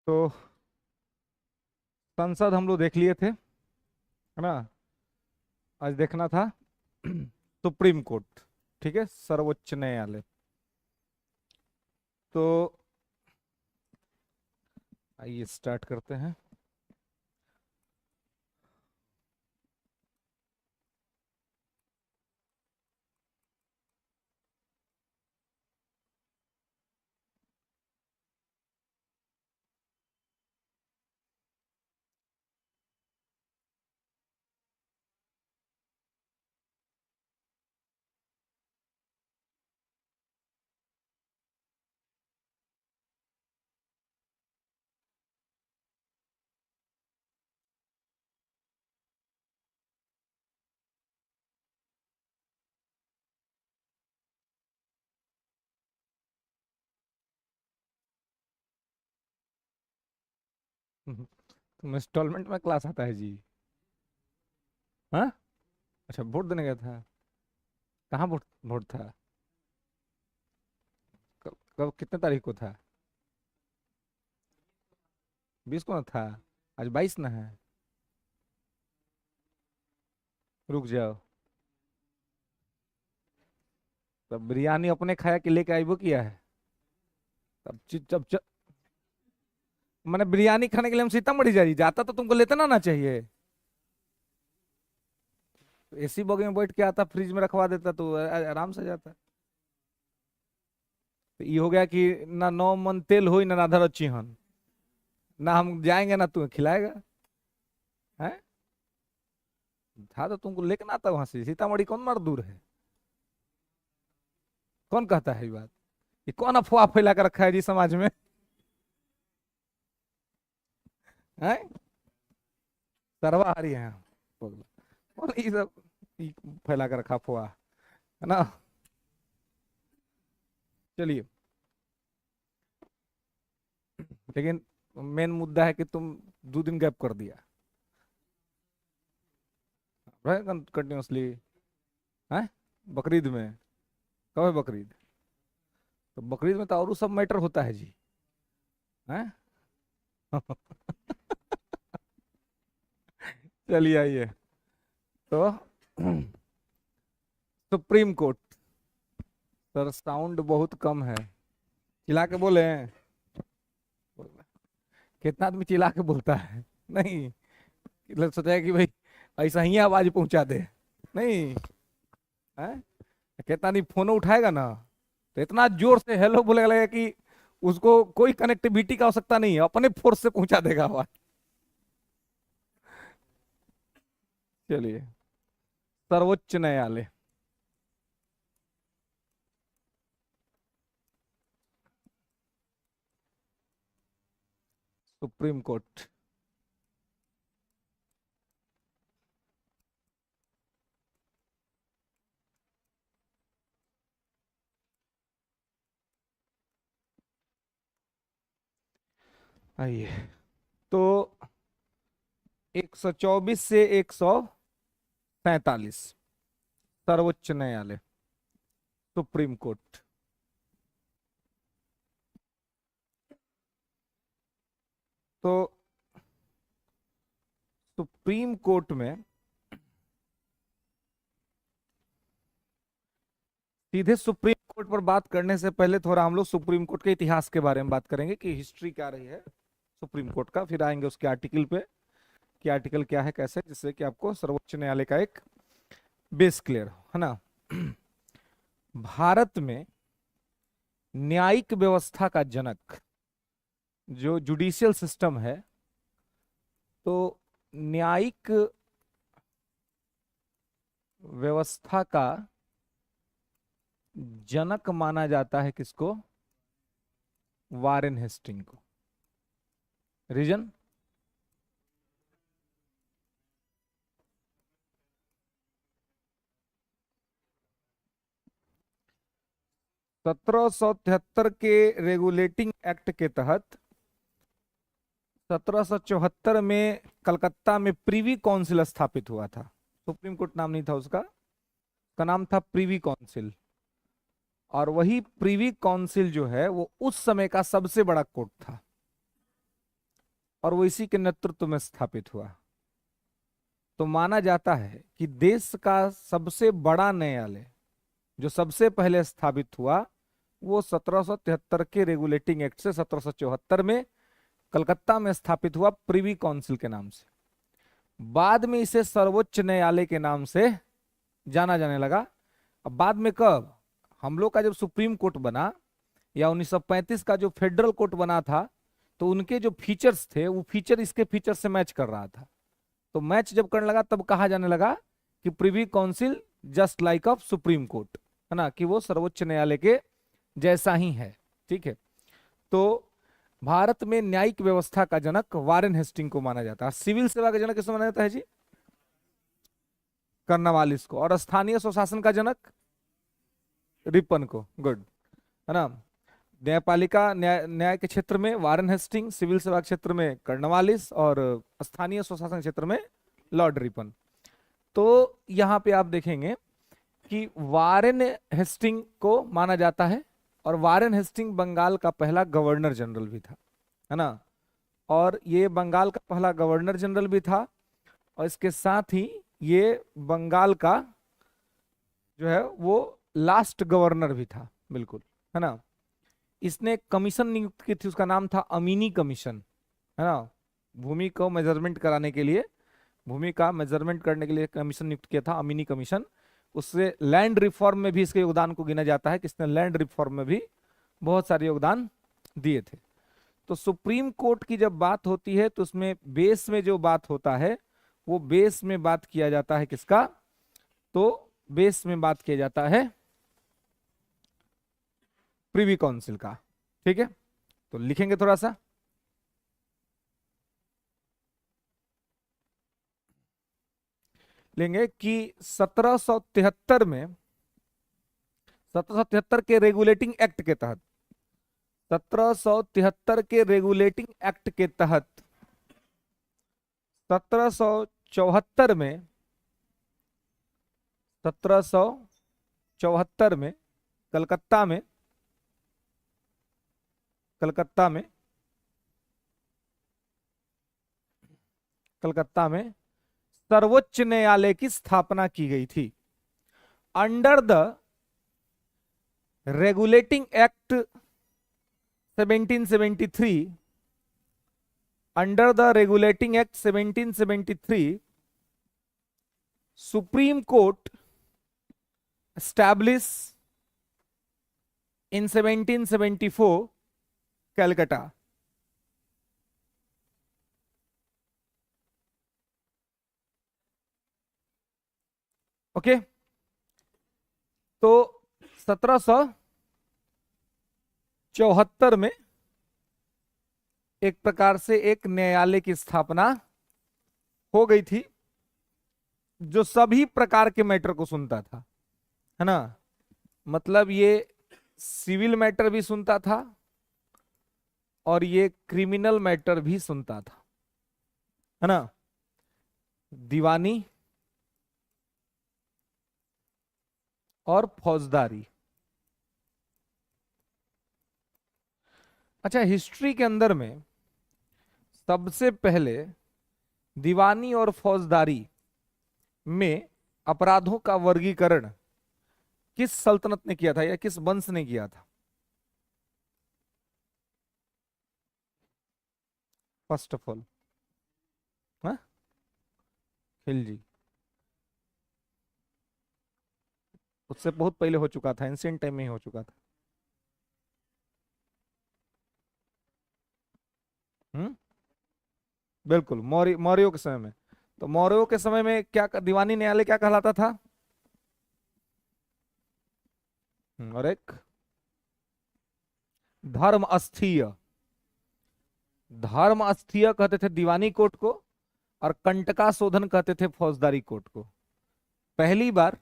तो संसद हम लोग देख लिए थे, है ना। आज देखना था सुप्रीम कोर्ट। ठीक है, सर्वोच्च न्यायालय। तो आइए स्टार्ट करते हैं। तुम इंस्टॉलमेंट में क्लास आता है जी? हाँ। अच्छा, वोट देने गया था। कहाँ वोट वोट था? कब कब कितने तारीख को था? 20 को ना था? आज 22 ना है? रुक जाओ। तब बिरयानी अपने खाया कि लेके आई वो किया है? तब मैंने बिरयानी खाने के लिए हम सीतामढ़ी जा रही जाता तो तुमको लेते ना चाहिए। एसी बोगी में बैठ के आता, फ्रिज में रखवा देता तो आराम से जाता। तो ये हो गया कि ना नौ मन तेल हो ना राधा रची हन। ना हम जाएंगे ना तुम्हें खिलाएगा। है? था तो तुमको लेके ना आता वहां से। सीतामढ़ी कौन मार दूर है? कौन कहता है ये बात? ये कौन अफवाह फैला कर रखा है जी समाज में? है? सर्वाहारी है बोल। कौन ये सब ये फैला कर रखा अफवाह, है ना। चलिए। लेकिन मेन मुद्दा है कि तुम 2 दिन गैप कर दिया कंटिन्यूसली। है? बकरीद में? कब है बकरीद? तो बकरीद में तो और सब मैटर होता है जी। हैं? चलिए आइए। तो सुप्रीम कोर्ट। सर साउंड बहुत कम है। चिल्ला के बोले? कितना आदमी चिल्ला के बोलता है? नहीं, लोग सोचा है कि भाई ऐसा ही आवाज पहुंचा दे। नहीं है। कितना आदमी फोन उठाएगा ना, तो इतना जोर से हेलो बोलेगा लगेगा कि उसको कोई कनेक्टिविटी का आवश्यकता नहीं है, अपने फोर्स से पहुंचा देगा आवाज। चलिए। सर्वोच्च न्यायालय। Supreme court. आइए। तो 124 से 147, सर्वोच्च न्यायालय, सुप्रीम कोर्ट। तो सुप्रीम कोर्ट में सीधे सुप्रीम कोर्ट पर बात करने से पहले थोड़ा हम लोग सुप्रीम कोर्ट के इतिहास के बारे में बात करेंगे कि हिस्ट्री क्या रही है सुप्रीम कोर्ट का। फिर आएंगे उसके आर्टिकल पे कि आर्टिकल क्या है कैसे, जिससे कि आपको सर्वोच्च न्यायालय का एक बेस क्लियर हो, है ना। भारत में न्यायिक व्यवस्था का जनक जो जुडिशियल सिस्टम है, तो न्यायिक व्यवस्था का जनक माना जाता है किसको? वारेन हेस्टिंग को। रीजन? 1773 के रेगुलेटिंग एक्ट के तहत 1774 में कलकत्ता में प्रीवी काउंसिल स्थापित हुआ था। सुप्रीम कोर्ट नाम नहीं था उसका, का नाम था प्रीवी काउंसिल। और वही प्रीवी काउंसिल जो है वो उस समय का सबसे बड़ा कोर्ट था। और वो इसी के नेतृत्व में स्थापित हुआ। तो माना जाता है कि देश का सबसे बड़ा न्यायालय जो सबसे पहले स्थापित हुआ वो 1773 के रेगुलेटिंग एक्ट से 1774 में कलकत्ता में स्थापित हुआ, प्रिवी काउंसिल के नाम से। बाद में इसे सर्वोच्च न्यायालय के नाम से जाना जाने लगा। अब बाद में कब, हम लोग का जब सुप्रीम कोर्ट बना या 1935 का जो फेडरल कोर्ट बना था, तो उनके जो फीचर्स थे वो फीचर इसके फीचर से मैच कर रहा था। तो मैच जब करने लगा तब कहा जाने लगा कि privy council just like of supreme court, है ना, कि वो सर्वोच्च न्यायालय के जैसा ही है। ठीक है। तो भारत में न्यायिक व्यवस्था का जनक वारेन हेस्टिंग को माना जाता है। सिविल सेवा का जनक किसको माना जाता है जी? कर्नवालिस को। और स्थानीय स्वशासन का जनक रिपन को। गुड, है ना। न्यायपालिका न्याय के क्षेत्र में वारेन हेस्टिंग, सिविल सेवा क्षेत्र में कर्नवालिस और स्थानीय स्वशासन क्षेत्र में लॉर्ड रिपन। तो यहां पे आप देखेंगे कि वारेन हेस्टिंग को माना जाता है, और वारेन हेस्टिंग बंगाल का पहला गवर्नर जनरल भी था, है ना। और ये बंगाल का पहला गवर्नर जनरल भी था, और इसके साथ ही ये बंगाल का जो है वो लास्ट गवर्नर भी था, बिल्कुल, है ना। इसने कमीशन नियुक्त की थी, उसका नाम था अमीनी कमीशन, है ना। भूमि को मेजरमेंट कराने के लिए, भूमि का मेजरमेंट करने के लिए कमीशन नियुक्त किया था, अमीनी कमीशन। उससे लैंड रिफॉर्म में भी इसके योगदान को गिना जाता है कि इसने लैंड रिफॉर्म में भी बहुत सारे योगदान दिए थे। तो सुप्रीम कोर्ट की जब बात होती है तो उसमें बेस में जो बात होता है वो बेस में बात किया जाता है किसका? तो बेस में बात किया जाता है प्रिवी काउंसिल का। ठीक है, तो लिखेंगे थोड़ा सा। लेंगे कि 1773 में, 1773 के रेगुलेटिंग एक्ट के तहत, 1773 के रेगुलेटिंग एक्ट के तहत 1774 में, 1774 में कलकत्ता में, कलकत्ता में, कलकत्ता में सर्वोच्च न्यायालय की स्थापना की गई थी। Under the regulating act 1773, under the regulating act 1773, supreme court establish in 1774 Calcutta. Okay, तो 1774 में एक प्रकार से एक न्यायालय की स्थापना हो गई थी जो सभी प्रकार के मैटर को सुनता था, है ना। मतलब ये सिविल मैटर भी सुनता था और ये क्रिमिनल मैटर भी सुनता था, है ना। दीवानी और फौजदारी। अच्छा, हिस्ट्री के अंदर में सबसे पहले दीवानी और फौजदारी में अपराधों का वर्गीकरण किस सल्तनत ने किया था या किस वंश ने किया था? First of all Khilji. उससे बहुत पहले हो चुका था, एंशिएंट टाइम में ही हो चुका था। बिल्कुल, मौर्यों के समय में। तो मौर्यों के समय में क्या दीवानी न्यायालय क्या कहलाता था? और एक धर्म अस्थीय, धर्म अस्थीय कहते थे दीवानी कोर्ट को, और कंटका शोधन कहते थे फौजदारी कोर्ट को। पहली बार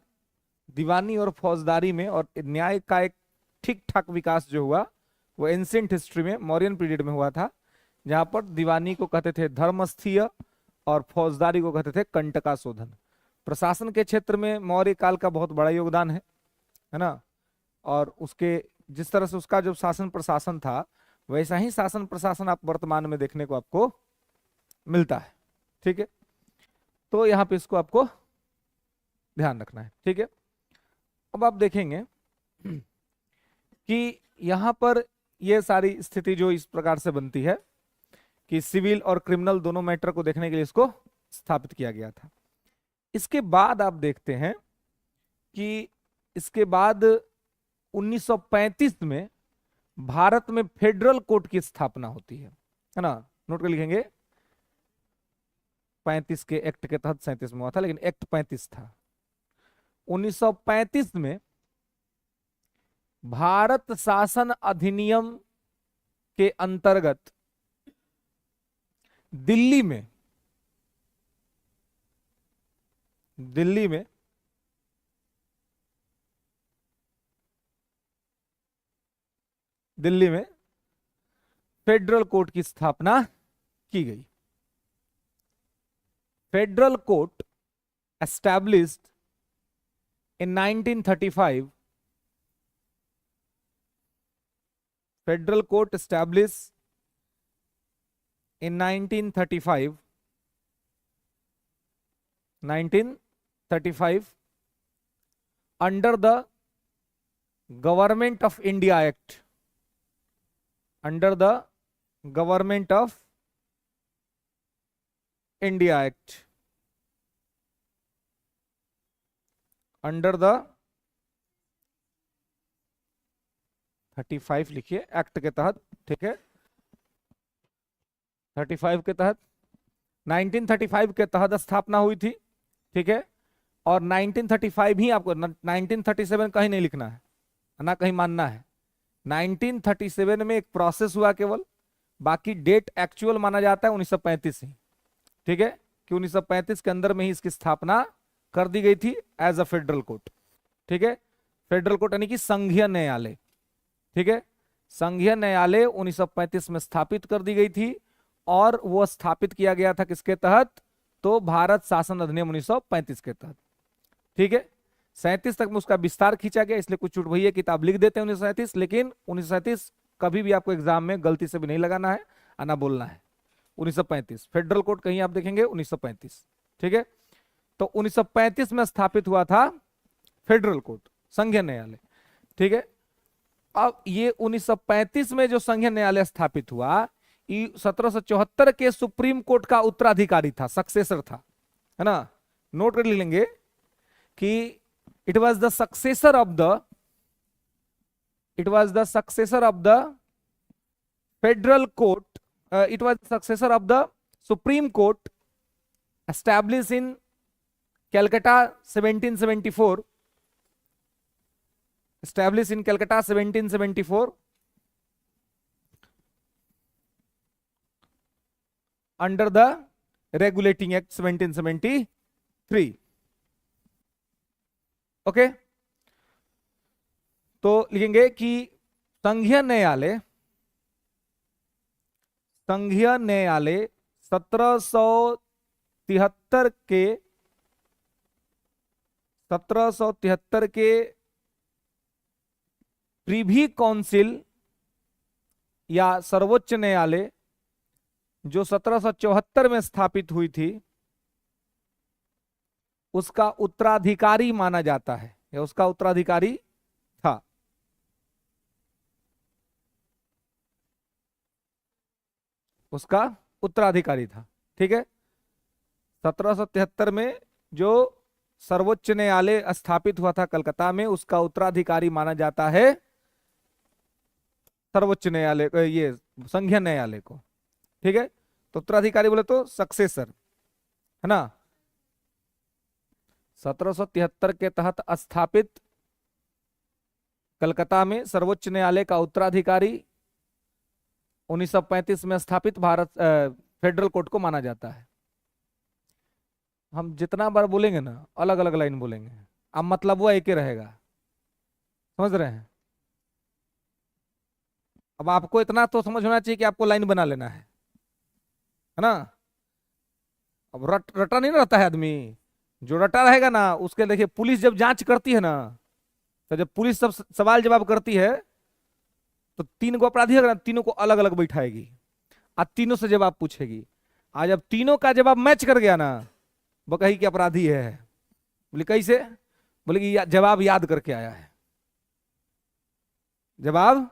दीवानी और फौजदारी में और न्याय का एक ठीक ठाक विकास जो हुआ वो एंशिएंट हिस्ट्री में, मौर्यन पीरियड में हुआ था, जहां पर दीवानी को कहते थे धर्मस्थीय और फौजदारी को कहते थे कंटका शोधन। प्रशासन के क्षेत्र में मौर्य काल का बहुत बड़ा योगदान है ना। और उसके जिस तरह से उसका जो शासन प्रशासन था वैसा ही शासन प्रशासन आप वर्तमान में देखने को आपको मिलता है। ठीक है, तो यहां पे इसको आपको ध्यान रखना है। ठीक है, अब आप देखेंगे कि यहां पर ये सारी स्थिति जो इस प्रकार से बनती है कि सिविल और क्रिमिनल दोनों मैटर को देखने के लिए इसको स्थापित किया गया था। इसके बाद आप देखते हैं कि इसके बाद 1935 में भारत में फेडरल कोर्ट की स्थापना होती है ना। नोट कर लिखेंगे, 35 के एक्ट के तहत 37 में हुआ था, लेकिन एक्ट 35 था। 1935 में भारत शासन अधिनियम के अंतर्गत दिल्ली में फेडरल कोर्ट की स्थापना की गई। Federal court established in 1935, federal court established in 1935 under the Government of India Act, under the Government of India Act, under the 35 लिखिए एक्ट के तहत। ठीक है, 35 के तहत, 1935 के तहत स्थापना हुई थी। ठीक है, और 1935 ही आपको, 1937 कहीं नहीं लिखना है ना, कहीं मानना है। 1937 में एक प्रोसेस हुआ केवल, बाकी डेट एक्चुअल माना जाता है 1935 ही। ठीक है, कि 1935 के अंदर में ही इसकी स्थापना कर दी गई थी एज अ फेडरल कोर्ट। ठीक है, फेडरल कोर्ट यानी कि संघीय न्यायालय। ठीक है, संघीय न्यायालय 1935 में स्थापित कर दी गई थी, और वो स्थापित किया गया था किसके तहत, तो भारत शासन अधिनियम 1935 के तहत। ठीक है, 37 तक में उसका विस्तार खींचा गया, इसलिए कुछ चुट भैया किताब लिख देते हैं 1937, लेकिन 1937 कभी भी आपको एग्जाम में गलती से भी नहीं लगाना है, आना बोलना है 1935। फेडरल कोर्ट कहीं आप देखेंगे 1935। ठीक है, तो 1935 में स्थापित हुआ था फेडरल कोर्ट, संघीय न्यायालय। ठीक है, अब ये 1935 में जो संघीय न्यायालय स्थापित हुआ, 1774 के सुप्रीम कोर्ट का उत्तराधिकारी था, सक्सेसर था, है ना। नोट कर लेंगे कि it was the successor of the federal court, it was successor of the supreme court establish in Calcutta 1774, established in Calcutta 1774 under the Regulating Act 1773। Okay, तो लिखेंगे कि संघीय न्यायालय 1773 के प्रीवी काउंसिल या सर्वोच्च न्यायालय जो 1774 में स्थापित हुई थी, उसका उत्तराधिकारी माना जाता है, या उसका उत्तराधिकारी था। उसका उत्तराधिकारी था। ठीक है, 1773 में जो सर्वोच्च न्यायालय स्थापित हुआ था कलकत्ता में, उसका उत्तराधिकारी माना जाता है सर्वोच्च न्यायालय, ये संघीय न्यायालय को। ठीक है, तो उत्तराधिकारी बोले तो सक्सेसर, है ना। 1773 के तहत स्थापित कलकत्ता में सर्वोच्च न्यायालय का उत्तराधिकारी 1935 में स्थापित भारत फेडरल कोर्ट को माना जाता है। हम जितना बार बोलेंगे ना, अलग अलग लाइन बोलेंगे, अब मतलब वो एक ही रहेगा, समझ रहे हैं। अब आपको इतना तो समझ होना चाहिए कि आपको लाइन बना लेना है ना। अब रटा नहीं रहता है आदमी, जो रटा रहेगा ना उसके, देखिए पुलिस जब जांच करती है ना, तो जब पुलिस सब सवाल जवाब करती है, तो 3 को अपराधी है ना, तीनों को अलग अलग बैठाएगी और तीनों से जवाब पूछेगी। आज अब तीनों का जवाब मैच कर गया ना, बकही के अपराधी है। बोले कैसे? बोले कि जवाब याद करके आया है जवाब।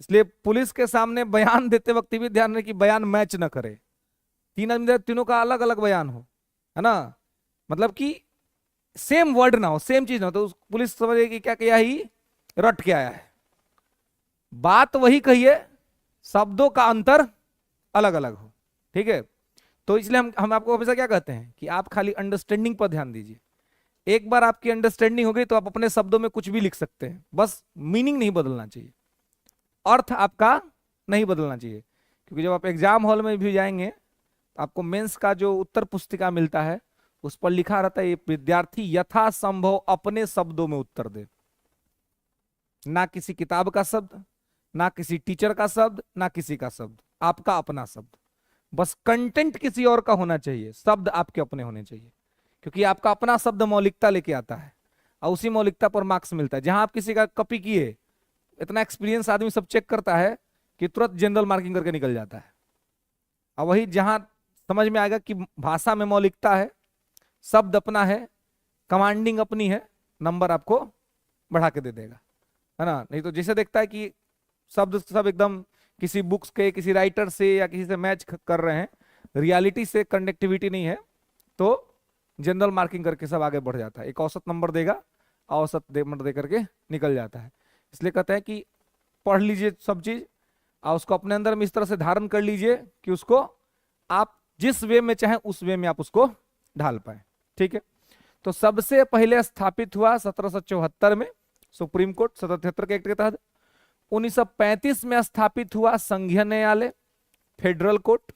इसलिए पुलिस के सामने बयान देते वक्त भी ध्यान रहे कि बयान मैच ना करे, तीन आदमी तीनों का अलग अलग बयान हो, है ना, मतलब कि सेम वर्ड ना हो, सेम चीज ना हो, तो पुलिस समझेगी क्या किया ही रट के आया है। बात वही कहिए, शब्दों का अंतर अलग अलग हो, ठीक है। तो इसलिए हम आपको हमेशा क्या कहते हैं कि आप खाली अंडरस्टैंडिंग पर ध्यान दीजिए। एक बार आपकी अंडरस्टैंडिंग हो गई तो आप अपने शब्दों में कुछ भी लिख सकते हैं, बस मीनिंग नहीं बदलना चाहिए, अर्थ आपका नहीं बदलना चाहिए। क्योंकि जब आप एग्जाम हॉल में भी जाएंगे तो आपको मेंस का जो उत्तर पुस्तिका मिलता है उस पर लिखा रहता है, ये विद्यार्थी यथासंभव अपने शब्दों में उत्तर दे, ना किसी किताब का शब्द, ना किसी टीचर का शब्द, ना किसी का शब्द, आपका अपना शब्द। बस कंटेंट किसी और का होना चाहिए, शब्द आपके अपने होने चाहिए, क्योंकि आपका अपना शब्द मौलिकता लेके आता है और उसी मौलिकता पर मार्क्स मिलता है। जहां आप किसी का कॉपी किए, इतना एक्सपीरियंस आदमी सब चेक करता है कि तुरंत जनरल मार्किंग करके निकल जाता है। और वही जहां समझ में आएगा कि भाषा में मौलिकता है, शब्द अपना है, कमांडिंग अपनी है, नंबर आपको बढ़ा के दे देगा, है ना। नहीं तो जैसे देखता है कि शब्द सब एकदम किसी बुक्स के, किसी राइटर से या किसी से मैच कर रहे हैं, रियलिटी से कनेक्टिविटी नहीं है, तो जनरल मार्किंग करके सब आगे बढ़ जाता है, एक औसत नंबर देगा, औसत नंबर दे करके निकल जाता है। इसलिए कहते हैं कि पढ़ लीजिए सब चीज और उसको अपने अंदर में इस तरह से धारण कर लीजिए कि उसको आप जिस वे में चाहें उस वे में आप उसको ढाल पाए, ठीक है। तो सबसे पहले स्थापित हुआ 1774 में सुप्रीम कोर्ट 1773 के एक्ट के तहत। 1935 में स्थापित हुआ संघीय न्यायालय, फेडरल कोर्ट,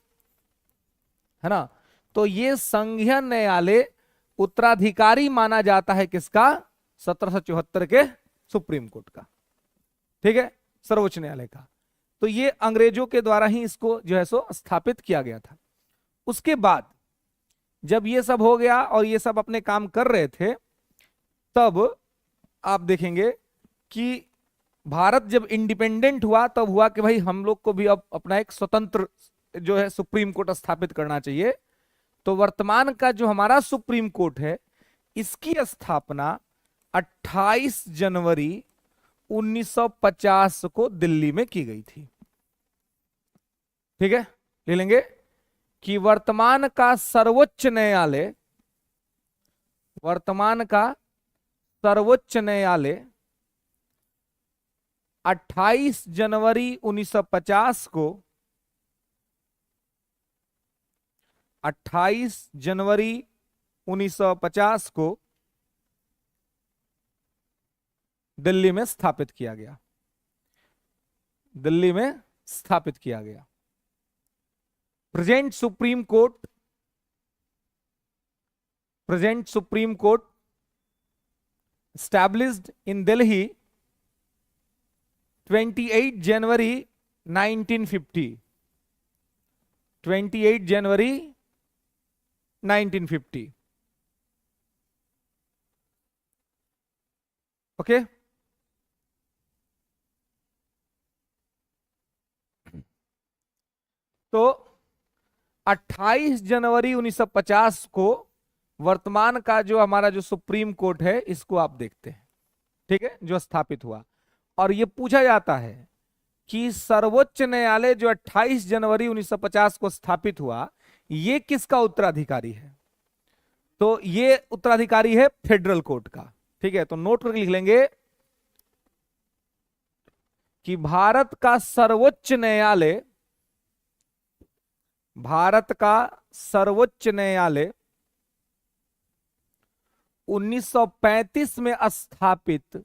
है ना। तो ये संघीय न्यायालय उत्तराधिकारी माना जाता है किसका? 1774 के सुप्रीम कोर्ट का, ठीक है, सर्वोच्च न्यायालय का। तो ये अंग्रेजों के द्वारा ही इसको जो है सो स्थापित किया गया था। उसके बाद जब ये सब हो गया और ये सब अपने काम कर रहे थे, तब आप देखेंगे कि भारत जब इंडिपेंडेंट हुआ तब हुआ कि भाई हम लोग को भी अब अपना एक स्वतंत्र जो है सुप्रीम कोर्ट स्थापित करना चाहिए। तो वर्तमान का जो हमारा सुप्रीम कोर्ट है, इसकी स्थापना 28 जनवरी 1950 को दिल्ली में की गई थी, ठीक है। ले लेंगे कि वर्तमान का सर्वोच्च न्यायालय, वर्तमान का सर्वोच्च न्यायालय 28 जनवरी 1950 को, 28 जनवरी 1950 को दिल्ली में स्थापित किया गया, दिल्ली में स्थापित किया गया। Present supreme court, present supreme court established in Delhi 28 January 1950, 28 January 1950, okay. तो 28 जनवरी 1950 को वर्तमान का जो हमारा जो सुप्रीम कोर्ट है इसको आप देखते हैं, ठीक है, जो स्थापित हुआ। और ये पूछा जाता है कि सर्वोच्च न्यायालय जो 28 जनवरी 1950 को स्थापित हुआ, ये किसका उत्तराधिकारी है? तो ये उत्तराधिकारी है फेडरल कोर्ट का, ठीक है। तो नोट करके लिख लेंगे कि भारत का सर्वोच्च न्यायालय, भारत का सर्वोच्च न्यायालय 1935 में स्थापित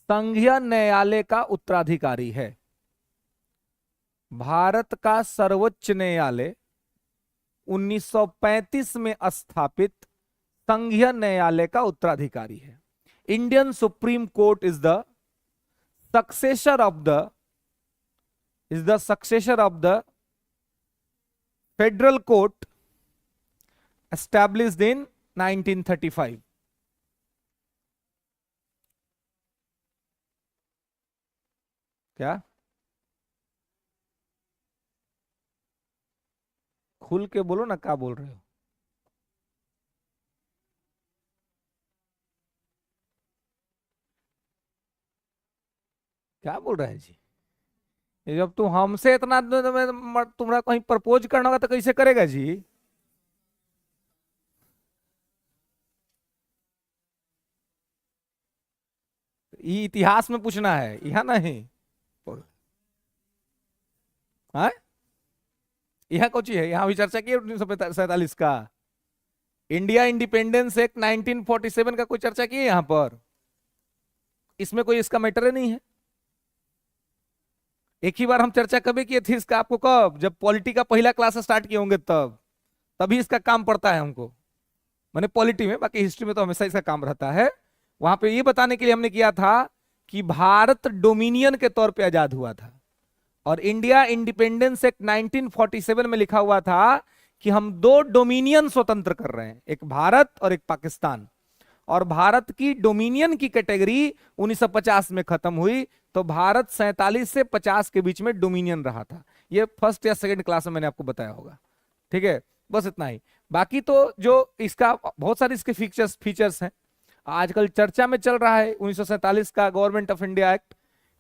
संघीय न्यायालय का उत्तराधिकारी है। भारत का सर्वोच्च न्यायालय 1935 में स्थापित संघीय न्यायालय का उत्तराधिकारी है। Indian supreme court is the successor of the, is the successor of the federal court established in 1935। क्या खुल के बोलो ना, क्या बोल रहे हो? क्या बोल रहा है जी? ये जब तू हमसे इतना तुम्हारा कहीं प्रपोज करना होगा तो कैसे करेगा जी? ये इतिहास में पूछना है, यहाँ नहीं। हाँ, यहाँ कौन है? यहाँ भी चर्चा की है 1947 का इंडिया इंडिपेंडेंस एक्ट 1947 का कोई चर्चा की है यहाँ पर? इसमें कोई इसका मैटर नहीं है। एक ही बार हम चर्चा कभी किए थे इसका, आपको कब? जब पॉलिटी का पहला क्लास स्टार्ट किए होंगे तब, तभी इसका काम पड़ता है हमको। मैंने पॉलिटी में, बाकी हिस्ट्री में तो हमेशा इसका काम रहता है। वहां पे ये बताने के लिए हमने किया था कि भारत डोमिनियन के तौर पे आजाद हुआ था, और इंडिया इंडिपेंडेंस एक्ट 1947 में लिखा हुआ था कि हम दो डोमिनियन स्वतंत्र कर रहे हैं, एक भारत और एक पाकिस्तान। और भारत की डोमिनियन की कैटेगरी 1950 में खत्म हुई, तो भारत 47 से 50 के बीच में डोमिनियन रहा था। ये फर्स्ट या सेकंड क्लास में मैंने आपको बताया होगा। ठीक है, बस इतना ही। बाकी तो जो इसका बहुत सारे इसके फीचर्स फीचर्स हैं, आजकल चर्चा में चल रहा है 1947 का गवर्नमेंट ऑफ इंडिया एक्ट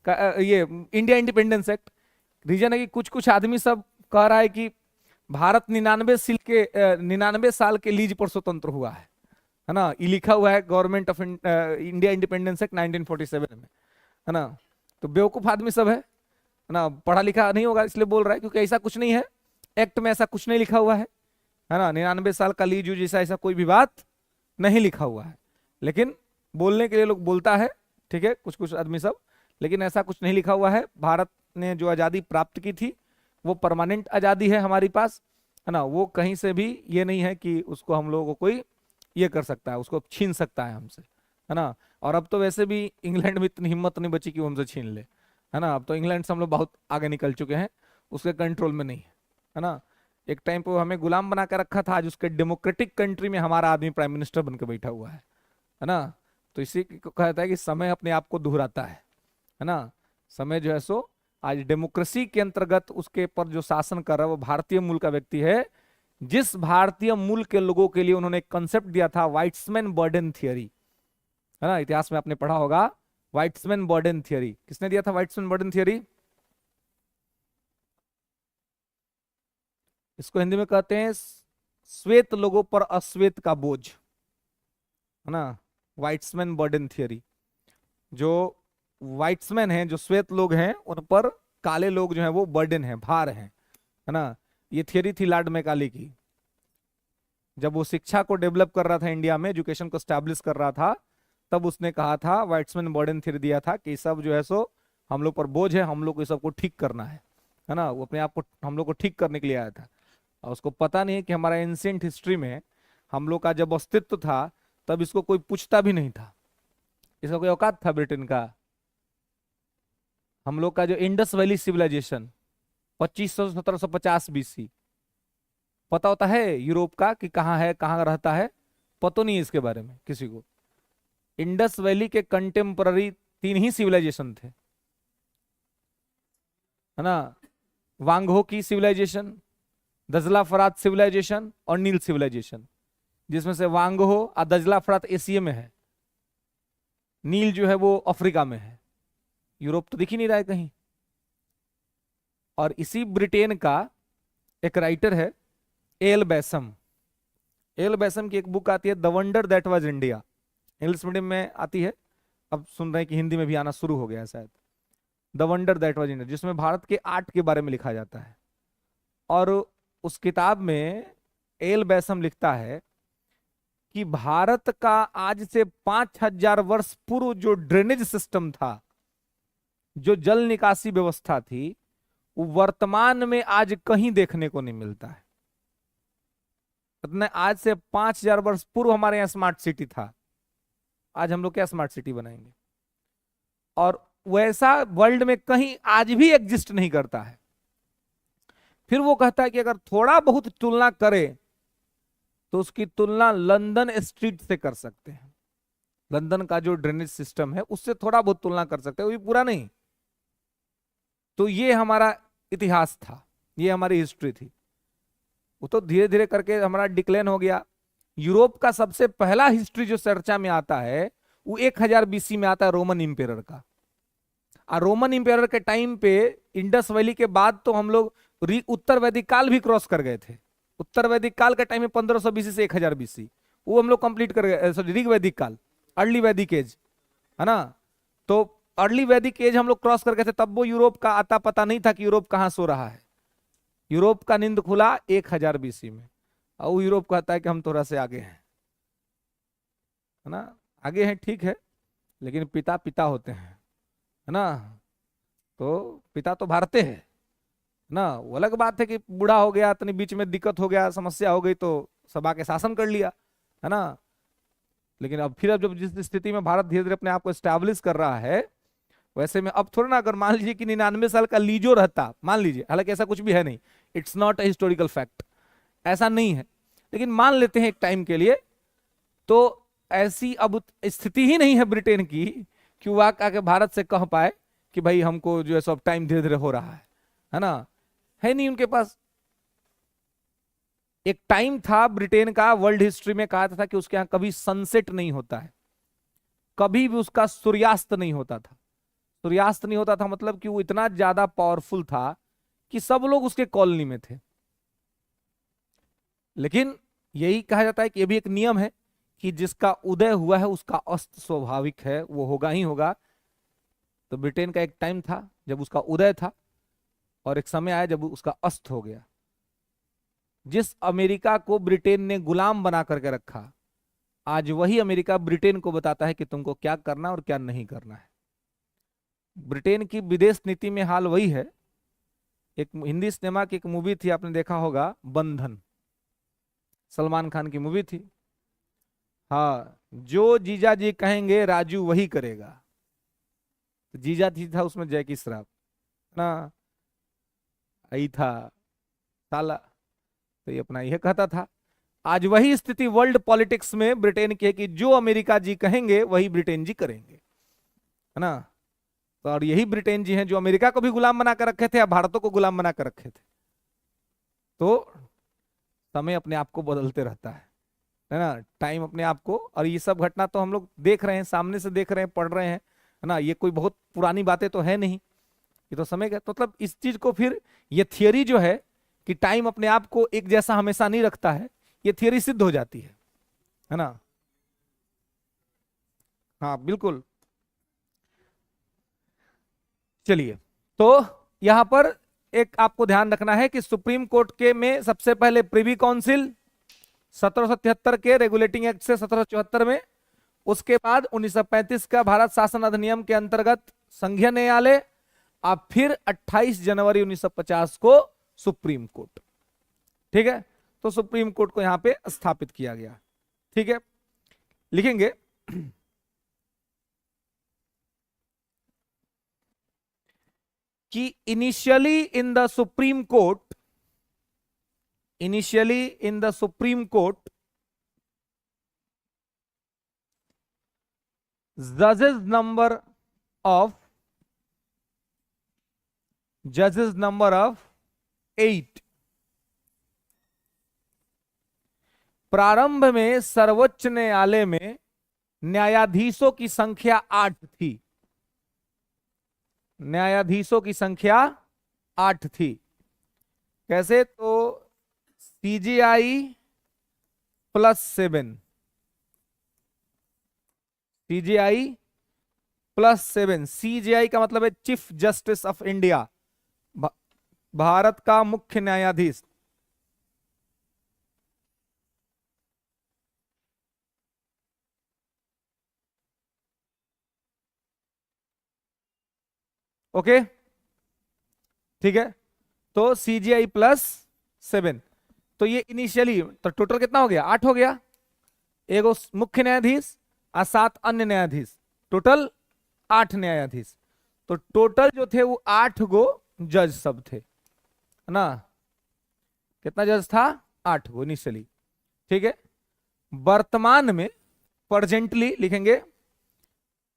का, ये इंडिया इंडिपेंडेंस एक्ट। रीजन है कि कुछ कुछ आदमी सब कह रहा है कि भारत 99 साल के लीज पर स्वतंत्र हुआ है ना? ये लिखा हुआ है government of India independence act 1947 में, है ना? तो बेवकूफ आदमी सब है ना, पढ़ा लिखा नहीं होगा इसलिए बोल रहा है, क्योंकि ऐसा कुछ नहीं है, एक्ट में ऐसा कुछ नहीं लिखा हुआ है ना? 99 साल का लीज यूज ऐसा ऐसा कोई भी बात नहीं लिखा हुआ है, लेकिन बोलने के लिए लोग बोलता है, ठीक है, कुछ कुछ आदमी सब, लेकिन ऐसा कुछ नहीं लिखा हुआ है। भारत ने जो आजादी प्राप्त की थी वो परमानेंट आजादी है हमारे पास, है ना? वो कहीं से भी ये नहीं है कि उसको हम लोगों को कोई ये कर सकता है, उसको छीन सकता है हमसे, है ना? और अब तो वैसे भी इंग्लैंड में इतनी हिम्मत नहीं बची कि वो हमसे छीन ले, है ना? अब तो इंग्लैंड से हम लोग बहुत आगे निकल चुके हैं, उसके कंट्रोल में नहीं है ना? एक टाइम पे वो हमें गुलाम बना के रखा था, आज उसके डेमोक्रेटिक कंट्री में हमारा आदमी प्राइम मिनिस्टर बनकर बैठा हुआ है ना? तो इसी को कहता है कि समय अपने आप को दोहराता है ना? समय जो है सो आज डेमोक्रेसी के अंतर्गत उसके पर जो शासन कर रहा है वो भारतीय मूल का व्यक्ति है, जिस भारतीय मूल के लोगों के लिए उन्होंने एक कंसेप्ट दिया था, वाइट्समैन बर्डन थियरी, है ना? इतिहास में आपने पढ़ा होगा वाइट्समैन बर्डन थियरी। किसने दिया था वाइट्समैन बर्डन थियरी? इसको हिंदी में कहते हैं श्वेत लोगों पर अश्वेत का बोझ, है ना? वाइट्समैन बर्डन थियरी। जो वाइट्समैन हैं, जो श्वेत लोग हैं, उन पर काले लोग जो हैं वो बर्डन है, भार है ना? ये थियरी थी लॉर्ड मैकाले की। जब वो शिक्षा को डेवलप कर रहा था इंडिया में, एजुकेशन को स्टैब्लिश कर रहा था, तब उसने कहा था, वाइट्समैन बर्डन थ्योरी दिया था कि सब जो है सो हम लोग पर बोझ है, हम लोग को सबको ठीक करना है ना? वो अपने आप को हम लोग को ठीक करने के लिए आया था, और उसको पता नहीं है कि हमारा एंशिएंट हिस्ट्री में हम लोग का जब अस्तित्व था तब इसको कोई पूछता भी नहीं था, इसका कोई औकात था ब्रिटेन का? हम लोग का जो इंडस वैली सिविलाइजेशन 2500 1750 BC, पता होता है यूरोप का कि कहाँ है, कहाँ रहता है? पता नहीं है इसके बारे में किसी को। इंडस वैली के कंटेम्पररी 3 ही सिविलाइजेशन थे, है ना? वांगहो की सिविलाइजेशन, दजला फरात सिविलाइजेशन और नील सिविलाइजेशन, जिसमें से वांगहो और दजला फरात एशिया में है, नील जो है वो अफ्रीका में है, यूरोप तो दिख ही नहीं रहा है कहीं। और इसी ब्रिटेन का एक राइटर है एल बैसम। एल बैसम की एक बुक आती है the wonder that was India, English medium में आती है, अब सुन रहे हैं कि हिंदी में भी आना शुरू हो गया है शायद। The wonder that was India, जिसमें भारत के आर्ट के बारे में लिखा जाता है। और उस किताब में एल बैसम लिखता है कि भारत का आज से 5000 वर्ष पूर्व जो ड्रेनेज सिस्टम था, जो जल निकासी व्यवस्था थी, वो वर्तमान में आज कहीं देखने को नहीं मिलता है। आज से 5000 वर्ष पूर्व हमारे यहाँ स्मार्ट सिटी था, आज हम लोग क्या स्मार्ट सिटी बनाएंगे? और वैसा वर्ल्ड में कहीं आज भी एग्जिस्ट नहीं करता है। फिर वो कहता है कि अगर थोड़ा बहुत तुलना करें तो उसकी तुलना लंदन स्ट्रीट से कर सकते हैं। लंदन का जो ड्रेनेज सिस्टम है उससे थोड़ा बहुत तुलना कर सकते हैं, वो भी पूरा नहीं। तो ये हमारा इतिहास था, ये हमारी हिस्ट्री थी। वो तो धीरे धीरे करके हमारा डिक्लेन हो गया। यूरोप का सबसे पहला हिस्ट्री जो चर्चा में आता है वो 1000 बीसी में आता है रोमन इंपेरर का। और रोमन इंपेरर के टाइम पे इंडस वैली के बाद तो हम लोग उत्तर वैदिक काल भी क्रॉस कर गए थे। उत्तर वैदिक काल के टाइम में 1500 बीसी से 1000 बीसी वो हम लोग कंप्लीट कर गए। सॉरी, ऋग वैदिक काल, अर्ली वैदिक एज, है ना। तो अर्ली वैदिक एज हम लोग क्रॉस कर गए थे, तब वो यूरोप का आता पता नहीं था कि यूरोप कहां सो रहा है। यूरोप का नींद खुला 1000 बीसी में, और वो यूरोप कहता है कि हम थोड़ा से आगे हैं, है ना। आगे हैं ठीक है, लेकिन पिता पिता होते हैं, है ना। तो पिता तो भारते हैं ना। वो अलग बात है कि बूढ़ा हो गया, इतनी बीच में दिक्कत हो गया, समस्या हो गई, तो सभा के शासन कर लिया, है ना। लेकिन अब फिर अब जब जिस स्थिति में भारत धीरे धीरे अपने आप को एस्टैब्लिश कर रहा है, वैसे में अब थोड़ा ना, अगर मान लीजिए कि 99 साल का लीजो रहता, मान लीजिए, हालांकि ऐसा कुछ भी है नहीं, it's not a historical fact, ऐसा नहीं है, लेकिन मान लेते हैं एक टाइम के लिए, तो ऐसी अब स्थिति ही नहीं है ब्रिटेन की कि वो आके भारत से कह पाए कि भाई हमको जो है सब टाइम धीरे धीरे हो रहा है ना। है नहीं उनके पास। एक टाइम था ब्रिटेन का, वर्ल्ड हिस्ट्री में कहा था कि उसके यहां कभी सनसेट नहीं होता है, कभी भी उसका सूर्यास्त नहीं होता था। सूर्यास्त नहीं होता था मतलब कि वो इतना ज्यादा पावरफुल था कि सब लोग उसके कॉलोनी में थे। लेकिन यही कहा जाता है कि ये भी एक नियम है कि जिसका उदय हुआ है उसका अस्त स्वाभाविक है, वो होगा ही होगा। तो ब्रिटेन का एक टाइम था जब उसका उदय था, और एक समय आया जब उसका अस्त हो गया। जिस अमेरिका को ब्रिटेन ने गुलाम बना करके रखा, आज वही अमेरिका ब्रिटेन को बताता है कि तुमको क्या करना और क्या नहीं करना है। ब्रिटेन की विदेश नीति में हाल वही है। एक हिंदी सिनेमा की एक मूवी थी, आपने देखा होगा, बंधन, सलमान खान की मूवी थी। हाँ, जो जीजा जी कहेंगे राजू वही करेगा। तो जीजा जी था उसमें जैकी श्रॉफ ना, आई था साला, तो ये अपना यह कहता था। आज वही स्थिति वर्ल्ड पॉलिटिक्स में ब्रिटेन की है कि जो अमेरिका जी कहेंगे वही ब्रिटेन जी करेंगे, है ना। तो और यही ब्रिटेन जी हैं जो अमेरिका को भी गुलाम बना कर रखे थे या भारतों को गुलाम बना कर रखे थे। तो समय अपने आप को बदलते रहता है ना, टाइम अपने आप को। और ये सब घटना तो हम लोग देख रहे हैं, सामने से देख रहे हैं, पढ़ रहे हैं, है ना। ये कोई बहुत पुरानी बातें तो है नहीं, ये तो समय का। तो मतलब इस चीज को फिर, ये थियरी जो है कि टाइम अपने आप को एक जैसा हमेशा नहीं रखता है, ये थियरी सिद्ध हो जाती है ना। हाँ बिल्कुल। चलिए, तो यहां पर एक आपको ध्यान रखना है कि सुप्रीम कोर्ट के में सबसे पहले प्रिवी काउंसिल 1773 के रेगुलेटिंग एक्ट से 1774 में, उसके बाद 1935 का भारत शासन अधिनियम के अंतर्गत संघीय न्यायालय, अब फिर 28 जनवरी 1950 को सुप्रीम कोर्ट। ठीक है, तो सुप्रीम कोर्ट को यहां पे स्थापित किया गया। ठीक है, लिखेंगे कि initially in the supreme court, initially in the supreme court जजेस नंबर ऑफ 8। प्रारंभ में सर्वोच्च न्यायालय में न्यायाधीशों की संख्या 8 थी। न्यायाधीशों की संख्या 8 थी। कैसे? तो सीजीआई +7, सीजीआई +7। सीजीआई का मतलब है chief justice of India, Bharat का मुख्य न्यायाधीश। ओके, ठीक है। तो सीजीआई +7, तो ये इनिशियली, तो टोटल कितना हो गया? 8 हो गया। एगो मुख्य न्यायाधीश और 7 अन्य न्यायाधीश, टोटल 8 न्यायाधीश। तो टोटल जो थे वो 8 गो जज सब थे, है ना। कितना जज था? 8 गो इनिशियली। ठीक है, वर्तमान में, प्रेजेंटली लिखेंगे,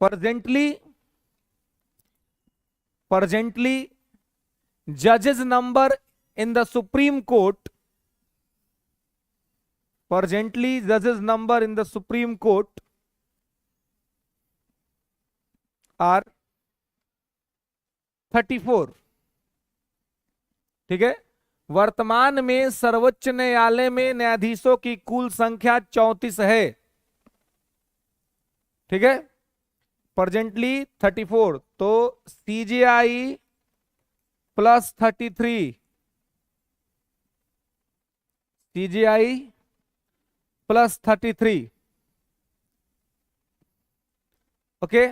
प्रेजेंटली, प्रेजेंटली जजेस number in the supreme court presently judges number in the Supreme Court are 34। ठीक है, वर्तमान में सर्वोच्च न्यायालय में न्यायाधीशों की कुल संख्या 34 है। ठीक है, प्रेजेंटली 34, तो CJI plus 33, CJI plus 33। Okay,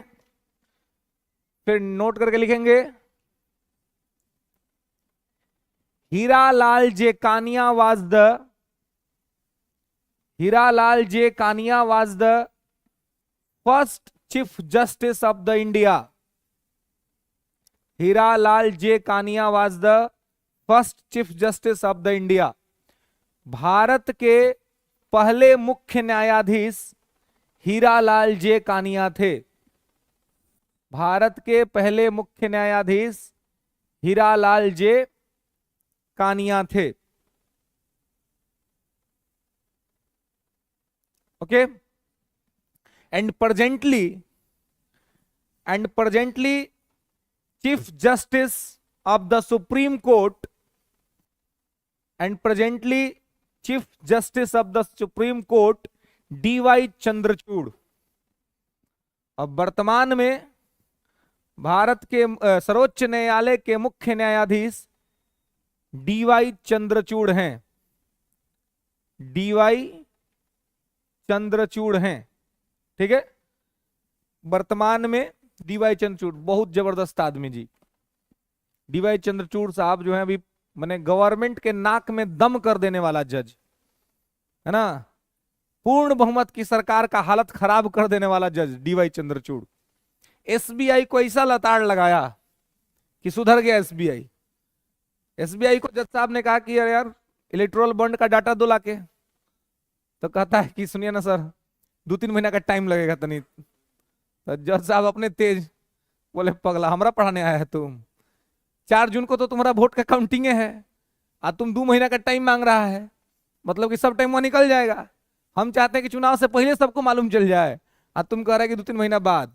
फिर नोट करके लिखेंगे, Hiralal J Kania was the, Hiralal J Kania was the first chief justice of the India. Hiralal J Kania was the first chief justice of the India. Bharat के पहले मुख्य न्यायाधीश हीरालाल जे कानिया थे। भारत के पहले मुख्य न्यायाधीश हीरालाल जे कानिया थे। Okay, and presently chief justice of the supreme court, and presently chief justice of the supreme court DY Chandrachud. अब वर्तमान में भारत के सर्वोच्च न्यायालय के मुख्य न्यायाधीश डीवाई चंद्रचूड़ हैं, डीवाई चंद्रचूड़ हैं। ठीक है, वर्तमान में डीवाई चंद्रचूड़ बहुत जबरदस्त आदमी जी। डीवाई चंद्रचूड़ साहब जो है अभी मैंने गवर्नमेंट के नाक में दम कर देने वाला जज है ना, पूर्ण बहुमत की सरकार का हालत खराब कर देने वाला जज डीवाई चंद्रचूड़। एसबीआई को ऐसा लताड़ लगाया कि सुधर गया एसबीआई। एसबीआई को जज साहब ने कहा कि यार इलेक्ट्रोल बॉन्ड का डाटा दो लाके, तो कहता है कि सुनिए ना सर 2-3 महीना का टाइम लगेगा तनी। तो जज साहब अपने तेज बोले, पगला हमरा पढ़ाने आया है तुम? 4 जून को तो तुम्हारा वोट का काउंटिंग है, आज तुम 2 महीना का टाइम मांग रहा है, मतलब कि सब टाइम वहां निकल जाएगा। हम चाहते हैं कि चुनाव से पहले सबको मालूम चल जाए, आज तुम कह रहे कि 2-3 महीना बाद।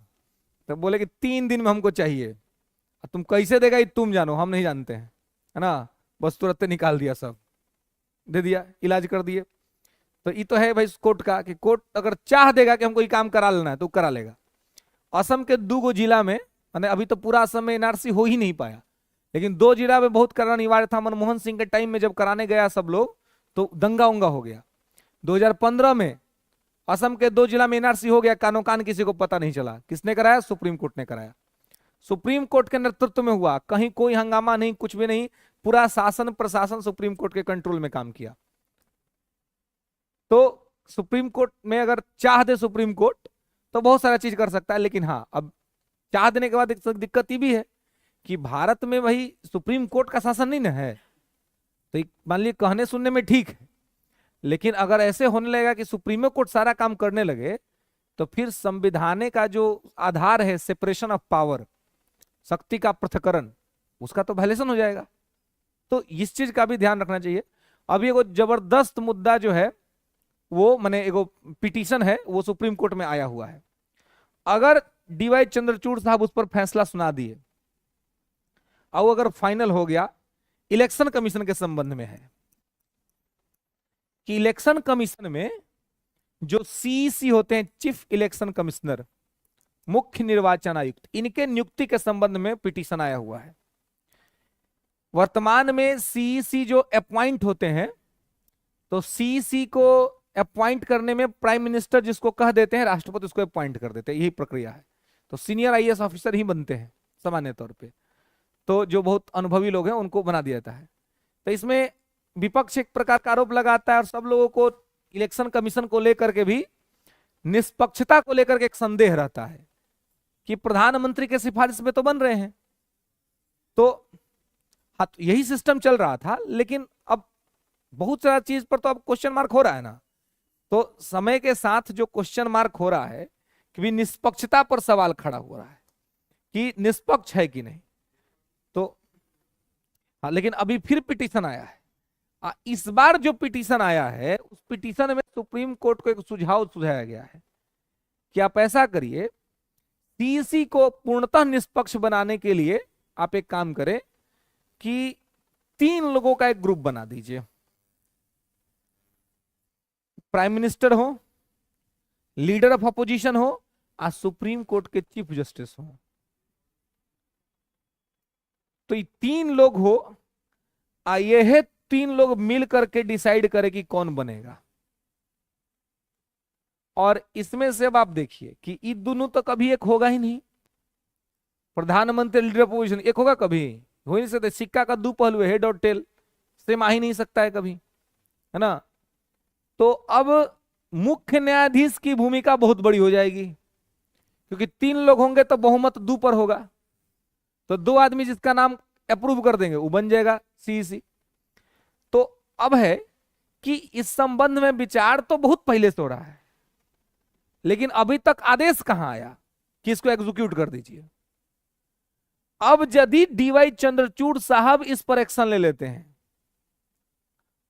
तो बोले कि 3 दिन में हमको चाहिए। तुम कैसे देगा ये तुम जानो, हम नहीं जानते हैं, है ना। बस तुरंत निकाल दिया, सब दे दिया, इलाज कर दिए। तो ये तो है भाई कोर्ट का, कि कोर्ट अगर चाह देगा कि हमको ये काम करा लेना है तो करा लेगा। असम के 2 जिला में, अभी तो पूरा असम में एनआरसी हो ही नहीं पाया, लेकिन 2 जिला में बहुत करना अनिवार्य था। मनमोहन सिंह के टाइम में जब कराने गया सब लोग तो दंगा उंगा हो गया। 2015 में असम के 2 जिला में एनआरसी हो गया, कानो कान किसी को पता नहीं चला। किसने कराया? सुप्रीम कोर्ट ने कराया। सुप्रीम कोर्ट के नेतृत्व में हुआ, कहीं कोई हंगामा नहीं, कुछ भी नहीं, पूरा शासन प्रशासन सुप्रीम कोर्ट के कंट्रोल में काम किया। तो सुप्रीम कोर्ट में अगर चाह दे सुप्रीम कोर्ट तो बहुत सारा चीज कर सकता है। लेकिन हाँ, अब चाह देने के बाद एक दिक्कत ये भी है कि भारत में वही सुप्रीम कोर्ट का शासन नहीं ना है। तो मान लीजिए कहने सुनने में ठीक है, लेकिन अगर ऐसे होने लगेगा कि सुप्रीम कोर्ट सारा काम करने लगे तो फिर संविधान का जो आधार है सेपरेशन ऑफ पावर, शक्ति का पृथक्करण, उसका तो वायलेशन हो जाएगा। तो इस चीज का भी ध्यान रखना चाहिए। अभी एगो जबरदस्त मुद्दा जो है वो माने एगो पिटीशन है, वो सुप्रीम कोर्ट में आया हुआ है। अगर डीवाई चंद्रचूड़ साहब उस पर फैसला सुना दिए और अगर फाइनल हो गया, इलेक्शन कमीशन के संबंध में है कि इलेक्शन कमीशन में जो सीईसी होते हैं, चीफ इलेक्शन कमिश्नर, मुख्य निर्वाचन आयुक्त, इनके नियुक्ति के संबंध में पिटीशन आया हुआ है। वर्तमान में सीईसी जो अपॉइंट होते हैं, तो सीईसी को अपॉइंट करने में प्राइम मिनिस्टर जिसको कह देते हैं, राष्ट्रपति उसको अपॉइंट कर देते हैं, यही प्रक्रिया है। तो सीनियर आईएएस ऑफिसर ही बनते हैं सामान्य तौर पे, तो जो बहुत अनुभवी लोग हैं उनको बना दिया जाता है। तो इसमें विपक्ष एक प्रकार का आरोप लगाता है और सब लोगों को इलेक्शन कमीशन को लेकर के भी निष्पक्षता को लेकर के एक संदेह रहता है कि प्रधानमंत्री के सिफारिश में तो बन रहे हैं। तो हाँ, तो यही सिस्टम चल रहा था, लेकिन अब बहुत सारा चीज पर तो अब क्वेश्चन मार्क हो रहा है ना। तो समय के साथ जो क्वेश्चन मार्क हो रहा है कि भी निष्पक्षता पर सवाल खड़ा हो रहा है कि निष्पक्ष है कि नहीं। तो हाँ, लेकिन अभी फिर पिटीशन आया है। इस बार जो पिटीशन आया है उस पिटीशन में सुप्रीम कोर्ट को एक सुझाव सुझाया गया है कि आप ऐसा करिए, सीईसी को पूर्णतः निष्पक्ष बनाने के लिए आप एक काम करें कि 3 लोगों का एक ग्रुप बना दीजिए। प्राइम मिनिस्टर हो, लीडर ऑफ अपोजिशन हो और सुप्रीम कोर्ट के चीफ जस्टिस हो। तो ये 3 लोग हो, ये 3 लोग मिल करके डिसाइड करें कि कौन बनेगा। और इसमें से अब आप देखिए कि ये दोनों तो कभी एक होगा ही नहीं। प्रधानमंत्री, लीडर ऑफ अपोजिशन एक होगा, कभी हो ही नहीं सकता। सिक्का का 2 पहलू है, हेड और टेल, सेम आ ही नहीं सकता है कभी, है ना। तो अब मुख्य न्यायाधीश की भूमिका बहुत बड़ी हो जाएगी, क्योंकि 3 लोग होंगे तो बहुमत 2 पर होगा। तो 2 आदमी जिसका नाम अप्रूव कर देंगे वो बन जाएगा सीईसी। तो अब है कि इस संबंध में विचार तो बहुत पहले से हो रहा है, लेकिन अभी तक आदेश कहां आया कि इसको एग्जीक्यूट कर दीजिए। अब यदि डीवाई चंद्रचूड़ साहब इस पर एक्शन ले लेते हैं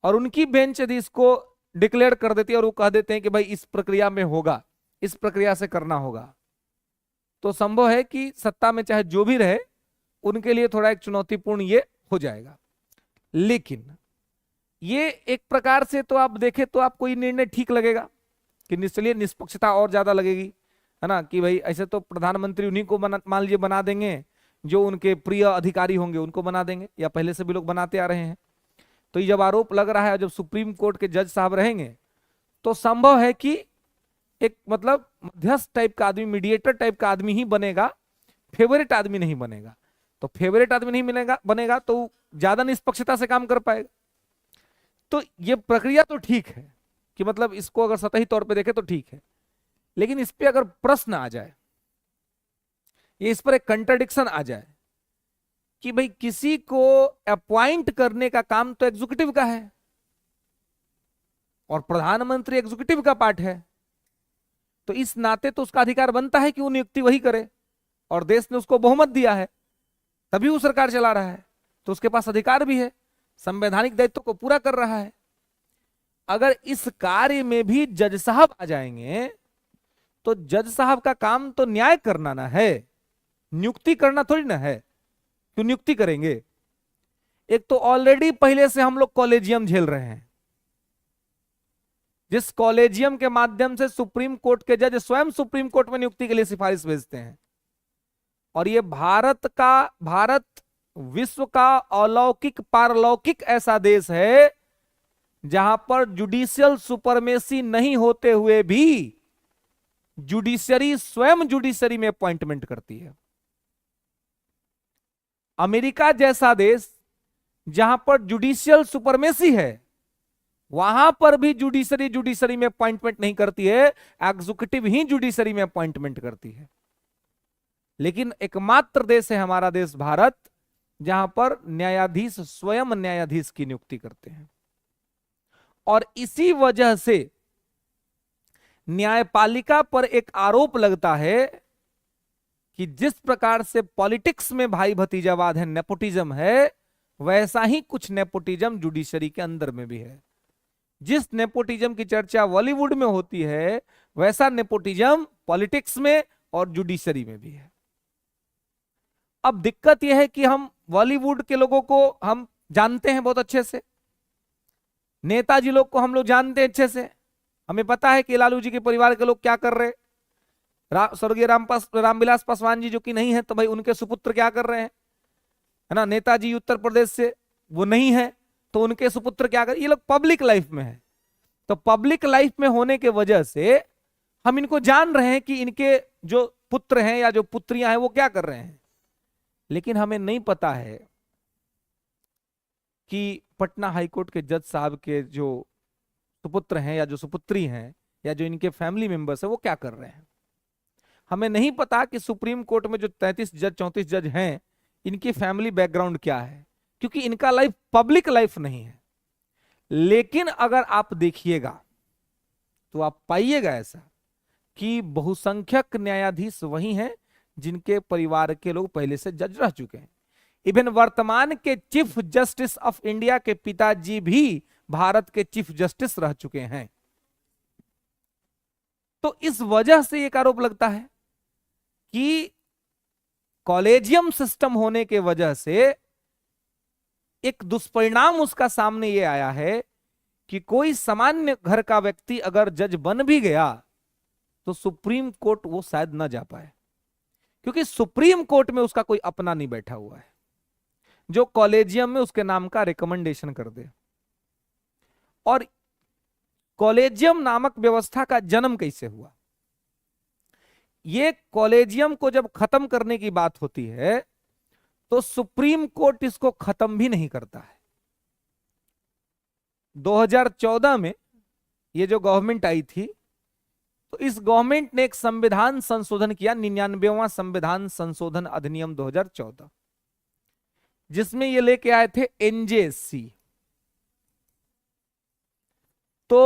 और उनकी बेंच यदि इसको डिक्लेयर कर देती है और वो कह देते हैं कि भाई इस प्रक्रिया में होगा, इस प्रक्रिया से करना होगा, तो संभव है कि सत्ता में चाहे जो भी रहे उनके लिए थोड़ा एक चुनौतीपूर्ण ये हो जाएगा। लेकिन ये एक प्रकार से तो आप देखें तो आपको ये निर्णय ठीक लगेगा कि चलिए निष्पक्षता और ज्यादा लगेगी, है ना, कि भाई ऐसे तो प्रधानमंत्री उन्हीं को मान लीजिए बना देंगे, जो उनके प्रिय अधिकारी होंगे उनको बना देंगे, या पहले से भी लोग बनाते आ रहे हैं। तो ये जब आरोप लग रहा है, जब सुप्रीम कोर्ट के जज साहब रहेंगे तो संभव है कि एक मतलब मध्यस्थ टाइप का आदमी, मीडिएटर टाइप का आदमी ही बनेगा, फेवरेट आदमी नहीं बनेगा। तो फेवरेट आदमी नहीं बनेगा तो ज्यादा निष्पक्षता से काम कर पाएगा। तो ये प्रक्रिया तो ठीक है कि मतलब इसको अगर सतही तौर पे देखें तो ठीक है, लेकिन इस पे अगर प्रश्न आ जाए, ये इस पर एक कंट्राडिक्शन आ जाए कि भाई किसी को अपॉइंट करने का काम तो एग्जीक्यूटिव का है और प्रधानमंत्री एग्जीक्यूटिव का पार्ट है, तो इस नाते तो उसका अधिकार बनता है कि वो नियुक्ति वही करे, और देश ने उसको बहुमत दिया है तभी वो सरकार चला रहा है, तो उसके पास अधिकार भी है, संवैधानिक दायित्व को पूरा कर रहा है। अगर इस कार्य में भी जज साहब आ जाएंगे तो जज साहब का काम तो न्याय करना ना है, नियुक्ति करना थोड़ी ना है। क्यों नियुक्ति करेंगे? एक तो ऑलरेडी पहले से हम लोग कॉलेजियम झेल रहे हैं, जिस कॉलेजियम के माध्यम से सुप्रीम कोर्ट के जज स्वयं सुप्रीम कोर्ट में नियुक्ति के लिए सिफारिश भेजते हैं। और ये भारत विश्व का अलौकिक पारलौकिक ऐसा देश है जहां पर जुडिशियल सुपरमेसी नहीं होते हुए भी जुडिशरी स्वयं जुडिशरी में अपॉइंटमेंट करती है। अमेरिका जैसा देश जहां पर जुडिशियल सुपरमेसी है, वहां पर भी जुडिशरी में अपॉइंटमेंट नहीं करती है, एग्जीक्यूटिव ही जुडिशरी में अपॉइंटमेंट करती है। लेकिन एकमात्र देश है हमारा देश भारत जहां पर न्यायाधीश स्वयं न्यायाधीश की नियुक्ति करते हैं। और इसी वजह से न्यायपालिका पर एक आरोप लगता है कि जिस प्रकार से पॉलिटिक्स में भाई भतीजावाद है, नेपोटिज्म है, वैसा ही कुछ नेपोटिज्म जुडिशरी के अंदर में भी है। जिस नेपोटिज्म की चर्चा बॉलीवुड में होती है, वैसा नेपोटिज्म पॉलिटिक्स में और जुडिशरी में भी है। अब दिक्कत यह है कि हम बॉलीवुड के लोगों को हम जानते हैं बहुत अच्छे से, नेताजी लोग को हम लोग जानते हैं अच्छे से, हमें पता है कि लालू जी के परिवार के लोग क्या कर रहे हैं। स्वर्गीय रामविलास पासवान जी जो कि नहीं है, तो भाई उनके सुपुत्र क्या कर रहे हैं, है ना। नेताजी उत्तर प्रदेश से, वो नहीं है तो उनके सुपुत्र क्या कर, ये लोग पब्लिक लाइफ में है। तो पब्लिक लाइफ में होने के वजह से हम इनको जान रहे हैं कि इनके जो पुत्र हैं या जो पुत्रियां हैं वो क्या कर रहे हैं। लेकिन हमें नहीं पता है कि पटना हाईकोर्ट के जज साहब के जो सुपुत्र हैं या जो सुपुत्री हैं या जो इनके फैमिली मेंबर्स हैं वो क्या कर रहे हैं। हमें नहीं पता कि सुप्रीम कोर्ट में जो 33 जज 34 जज हैं इनकी फैमिली बैकग्राउंड क्या है, क्योंकि इनका लाइफ पब्लिक लाइफ नहीं है। लेकिन अगर आप देखिएगा तो आप पाइएगा ऐसा कि बहुसंख्यक न्यायाधीश वही हैं जिनके परिवार के लोग पहले से जज रह चुके हैं। इवन वर्तमान के चीफ जस्टिस ऑफ इंडिया के पिताजी भी भारत के चीफ जस्टिस रह चुके हैं। तो इस वजह से एक आरोप लगता है कि कॉलेजियम सिस्टम होने के वजह से एक दुष्परिणाम उसका सामने ये आया है कि कोई सामान्य घर का व्यक्ति अगर जज बन भी गया तो सुप्रीम कोर्ट वो शायद ना जा पाए, क्योंकि सुप्रीम कोर्ट में उसका कोई अपना नहीं बैठा हुआ है जो कॉलेजियम में उसके नाम का रिकमेंडेशन कर दे। और कॉलेजियम नामक व्यवस्था का जन्म कैसे हुआ? ये कॉलेजियम को जब खत्म करने की बात होती है तो सुप्रीम कोर्ट इसको खत्म भी नहीं करता है। 2014 में ये जो गवर्नमेंट आई थी तो इस गवर्नमेंट ने एक संविधान संशोधन किया, 99वां संविधान संशोधन अधिनियम 2014, जिसमें ये लेके आए थे एनजेएससी। तो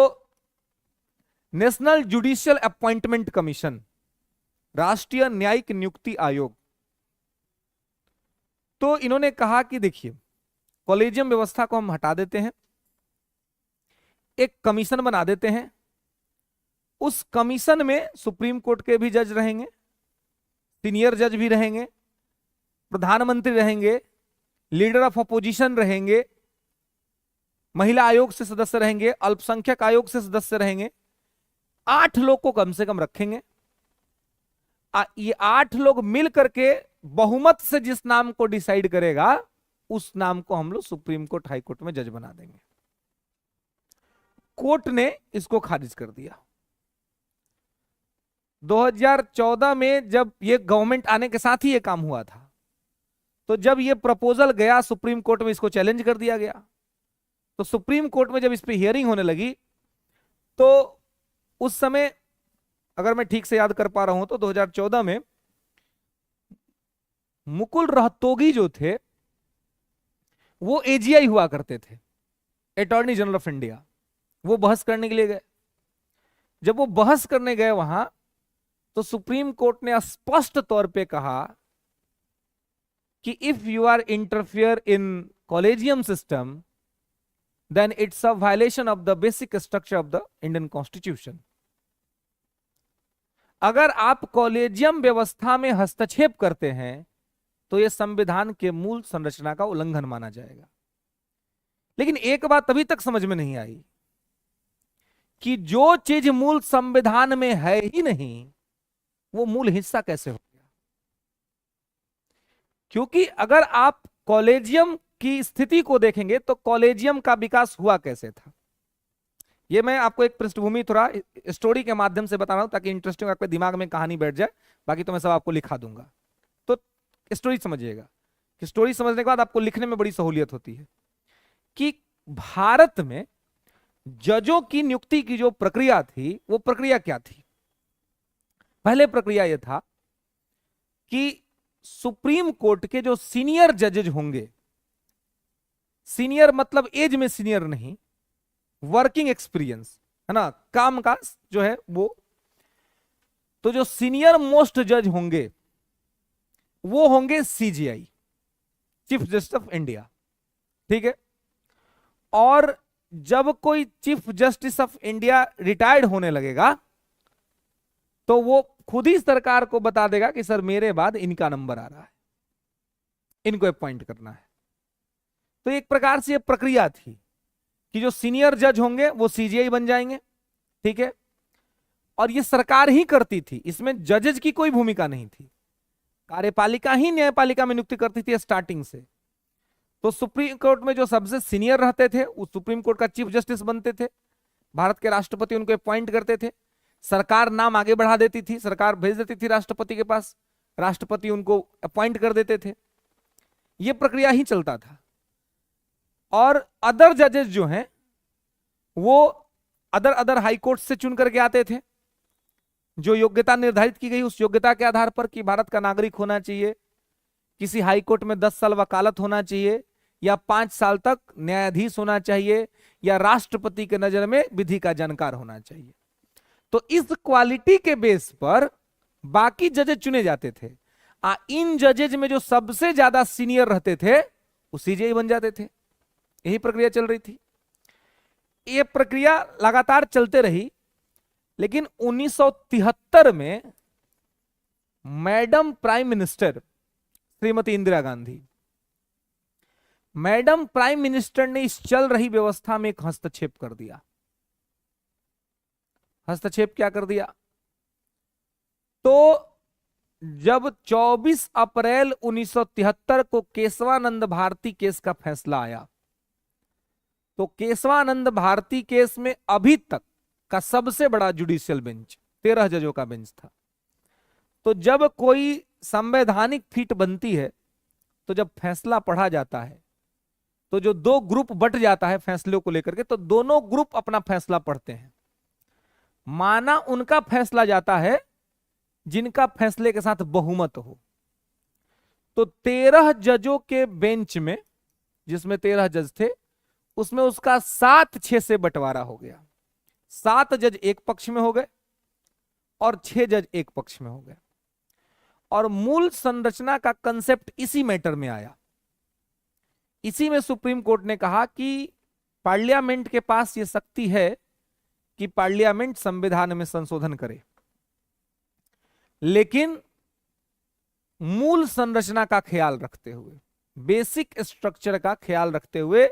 नेशनल जुडिशियल अपॉइंटमेंट कमीशन, राष्ट्रीय न्यायिक नियुक्ति आयोग। तो इन्होंने कहा कि देखिए कॉलेजियम व्यवस्था को हम हटा देते हैं, एक कमीशन बना देते हैं, उस कमीशन में सुप्रीम कोर्ट के भी जज रहेंगे, सीनियर जज भी रहेंगे, प्रधानमंत्री रहेंगे, लीडर ऑफ अपोजिशन रहेंगे, महिला आयोग से सदस्य रहेंगे, अल्पसंख्यक आयोग से सदस्य रहेंगे। 8 लोग को कम से कम रखेंगे। ये 8 लोग मिल करके बहुमत से जिस नाम को डिसाइड करेगा उस नाम को हम लोग सुप्रीम कोर्ट हाई कोर्ट में जज बना देंगे। कोर्ट ने इसको खारिज कर दिया। 2014 में जब ये गवर्नमेंट आने के साथ ही ये काम हुआ था, तो जब ये प्रपोजल गया सुप्रीम कोर्ट में, इसको चैलेंज कर दिया गया। तो सुप्रीम कोर्ट में जब इस पे हियरिंग होने लगी तो उस समय, अगर मैं ठीक से याद कर पा रहा हूं तो 2014 में मुकुल रोहतगी जो थे वो एजीआई हुआ करते थे, अटॉर्नी जनरल ऑफ इंडिया। वो बहस करने के लिए गए। जब वो बहस करने गए वहां, तो सुप्रीम कोर्ट ने स्पष्ट तौर पे कहा कि if you are interfere in collegium system then it's a violation of the basic structure of the Indian constitution. अगर आप कॉलेजियम व्यवस्था में हस्तक्षेप करते हैं तो यह संविधान के मूल संरचना का उल्लंघन माना जाएगा। लेकिन एक बात अभी तक समझ में नहीं आई कि जो चीज मूल संविधान में है ही नहीं वो मूल हिस्सा कैसे हो गया। क्योंकि अगर आप कॉलेजियम की स्थिति को देखेंगे तो कॉलेजियम का विकास हुआ कैसे था, ये मैं आपको एक पृष्ठभूमि थोड़ा स्टोरी के माध्यम से बता रहा हूं ताकि इंटरेस्टिंग आपके दिमाग में कहानी बैठ जाए। बाकी तो मैं सब आपको लिखा दूंगा, तो स्टोरी समझिएगा कि स्टोरी समझने के बाद आपको लिखने में बड़ी सहूलियत होती है। कि भारत में जजों की नियुक्ति की जो प्रक्रिया थी वो प्रक्रिया क्या थी? पहले प्रक्रिया यह था कि सुप्रीम कोर्ट के जो सीनियर जजेज होंगे, सीनियर मतलब एज में सीनियर नहीं, वर्किंग एक्सपीरियंस है ना, काम का जो है वो, तो जो सीनियर मोस्ट जज होंगे वो होंगे CGI, chief justice of India. ठीक है। और जब कोई chief justice of India retired होने लगेगा तो वो खुद ही सरकार को बता देगा कि सर मेरे बाद इनका नंबर आ रहा है, इनको अपॉइंट करना है। तो एक प्रकार से ये प्रक्रिया थी कि जो सीनियर जज होंगे वो सीजीआई बन जाएंगे। ठीक है। और ये सरकार ही करती थी, इसमें जजेज की कोई भूमिका नहीं थी, कार्यपालिका ही न्यायपालिका में नियुक्ति करती थी स्टार्टिंग से। तो सुप्रीम कोर्ट में जो सबसे सीनियर रहते थे वो सुप्रीम कोर्ट का चीफ जस्टिस बनते थे, भारत के राष्ट्रपति उनको अपॉइंट करते थे, सरकार नाम आगे बढ़ा देती थी, सरकार भेज देती थी राष्ट्रपति के पास, राष्ट्रपति उनको अपॉइंट कर देते थे। यह प्रक्रिया ही चलता था। और अदर जजेस जो हैं वो अदर हाई कोर्ट से चुन करके आते थे, जो योग्यता निर्धारित की गई उस योग्यता के आधार पर कि भारत का नागरिक होना चाहिए, किसी हाई कोर्ट में 10 साल वकालत होना चाहिए, या 5 साल तक न्यायाधीश होना चाहिए, या राष्ट्रपति के नजर में विधि का जानकार होना चाहिए। तो इस क्वालिटी के बेस पर बाकी जजेज चुने जाते थे। इन जजेज में जो सबसे ज्यादा सीनियर रहते थे वो सीजीआई बन जाते थे। यही प्रक्रिया चल रही थी। ये प्रक्रिया लगातार चलते रही। लेकिन 1973 में madam prime minister Shrimati Indira Gandhi, madam prime minister ने इस चल रही व्यवस्था में एक हस्तक्षेप कर दिया। हस्तक्षेप क्या कर दिया? तो जब 24 अप्रैल 1973 को केशवानंद भारती केस का फैसला आया, तो केशवानंद भारती केस में अभी तक का सबसे बड़ा जुडिशियल बेंच 13 जजों का बेंच था। तो जब कोई संवैधानिक फीट बनती है, तो जब फैसला पढ़ा जाता है, तो जो दो ग्रुप बट जाता है फैसले को लेकर के, तो दोनों ग्रुप अपना फैसला पढ़ते हैं। माना उनका फैसला जाता है जिनका फैसले के साथ बहुमत हो। तो 13 जजों के बेंच में, जिसमें 13 जज थे, उसमें उसका 7-6 से बंटवारा हो गया। 7 जज एक पक्ष में हो गए और 6 जज एक पक्ष में हो गए। और मूल संरचना का कंसेप्ट इसी मैटर में आया। इसी में सुप्रीम कोर्ट ने कहा कि पार्लियामेंट के पास यह शक्ति है कि पार्लियामेंट संविधान में संशोधन करे, लेकिन मूल संरचना का ख्याल रखते हुए, बेसिक स्ट्रक्चर का ख्याल रखते हुए,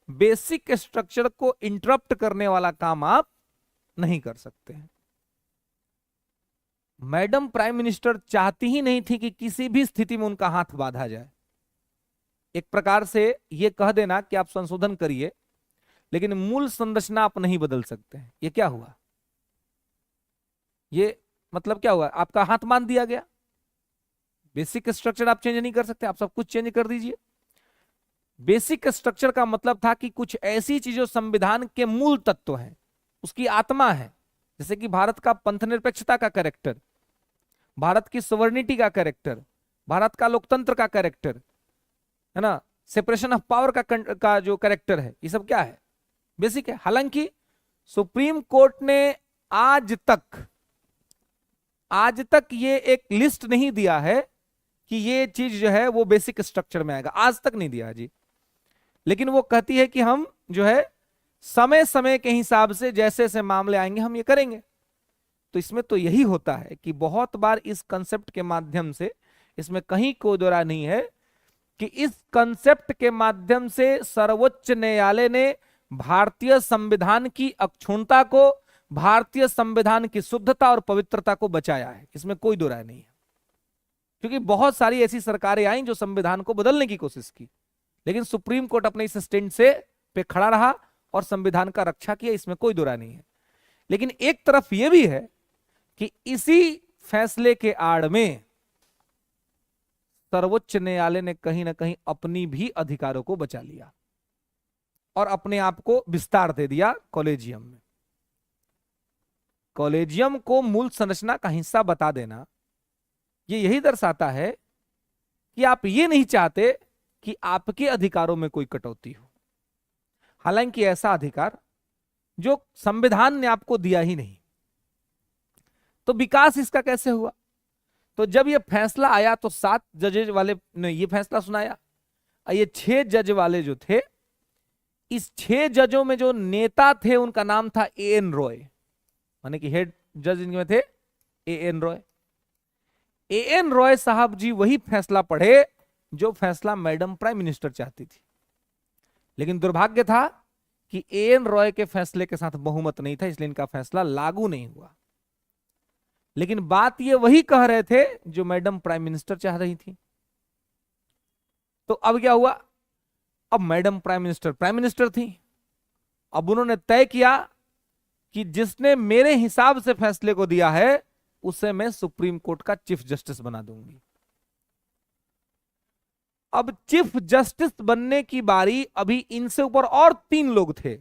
बेसिक स्ट्रक्चर को इंटरप्ट करने वाला काम आप नहीं कर सकते हैं। मैडम प्राइम मिनिस्टर चाहती ही नहीं थी कि किसी भी स्थिति में उनका हाथ बांधा जाए। एक प्रकार से यह कह देना कि आप संशोधन करिए, लेकिन मूल संरचना आप नहीं बदल सकते हैं। यह क्या हुआ? ये मतलब क्या हुआ? आपका हाथ बांध दिया गया। बेसिक स्ट्रक्चर आप चेंज नहीं कर सकते, आप सब कुछ चेंज कर दीजिए। बेसिक स्ट्रक्चर का मतलब था कि कुछ ऐसी चीजों, संविधान के मूल तत्व हैं, उसकी आत्मा है, जैसे कि भारत का पंथनिरपेक्षता का कैरेक्टर, भारत की सॉवरेनिटी का कैरेक्टर, भारत का लोकतंत्र का कैरेक्टर, है ना, सेपरेशन ऑफ पावर का जो कैरेक्टर है, ये सब क्या है? बेसिक है। हालांकि सुप्रीम कोर्ट ने आज तक ये एक लिस्ट नहीं दिया है कि ये चीज जो है वो बेसिक स्ट्रक्चर में आएगा, आज तक नहीं दिया जी। लेकिन वो कहती है कि हम जो है समय समय के हिसाब से जैसे जैसे मामले आएंगे हम ये करेंगे। तो इसमें तो यही होता है कि बहुत बार इस कंसेप्ट के माध्यम से, इसमें कहीं कोई दो राय नहीं है कि इस कंसेप्ट के माध्यम से सर्वोच्च न्यायालय ने भारतीय संविधान की अक्षुण्णता को, भारतीय संविधान की शुद्धता और पवित्रता को बचाया है। इसमें कोई दो राय नहीं है, क्योंकि बहुत सारी ऐसी सरकारें आई जो संविधान को बदलने की कोशिश की, लेकिन सुप्रीम कोर्ट अपने इस स्टैंड से पे खड़ा रहा और संविधान का रक्षा किया। इसमें कोई दो राय नहीं है। लेकिन एक तरफ यह भी है कि इसी फैसले के आड़ में सर्वोच्च न्यायालय ने कहीं ना कहीं अपनी भी अधिकारों को बचा लिया और अपने आप को विस्तार दे दिया कॉलेजियम में। कॉलेजियम को मूल संरचना का हिस्सा बता देना, ये यही दर्शाता है कि आप ये नहीं चाहते कि आपके अधिकारों में कोई कटौती हो। हालांकि ऐसा अधिकार जो संविधान ने आपको दिया ही नहीं, तो विकास इसका कैसे हुआ? तो जब ये फैसला आया तो 7 जजेज वाले ने ये फैसला सुनाया, ये 6 जज वाले जो थे, इस 6 जजों में जो नेता थे उनका नाम था A.N. रॉय, माने कि हेड जज इनमें थे A.N. रॉय। A.N. रॉय साहब जी वही फैसला पढ़े जो फैसला मैडम प्राइम मिनिस्टर चाहती थी। लेकिन दुर्भाग्य था कि A.N. रॉय के फैसले के साथ बहुमत नहीं था, इसलिए इनका फैसला लागू नहीं हुआ। लेकिन बात ये वही कह रहे थे जो मैडम प्राइम मिनिस्टर चाह रही थी। तो अब क्या हुआ? अब मैडम प्राइम मिनिस्टर थी। अब उन्होंने तय किया कि जिसने मेरे हिसाब से फैसले को दिया है उसे मैं सुप्रीम कोर्ट का चीफ जस्टिस बना दूंगी। अब चीफ जस्टिस बनने की बारी अभी इनसे ऊपर और 3 लोग थे,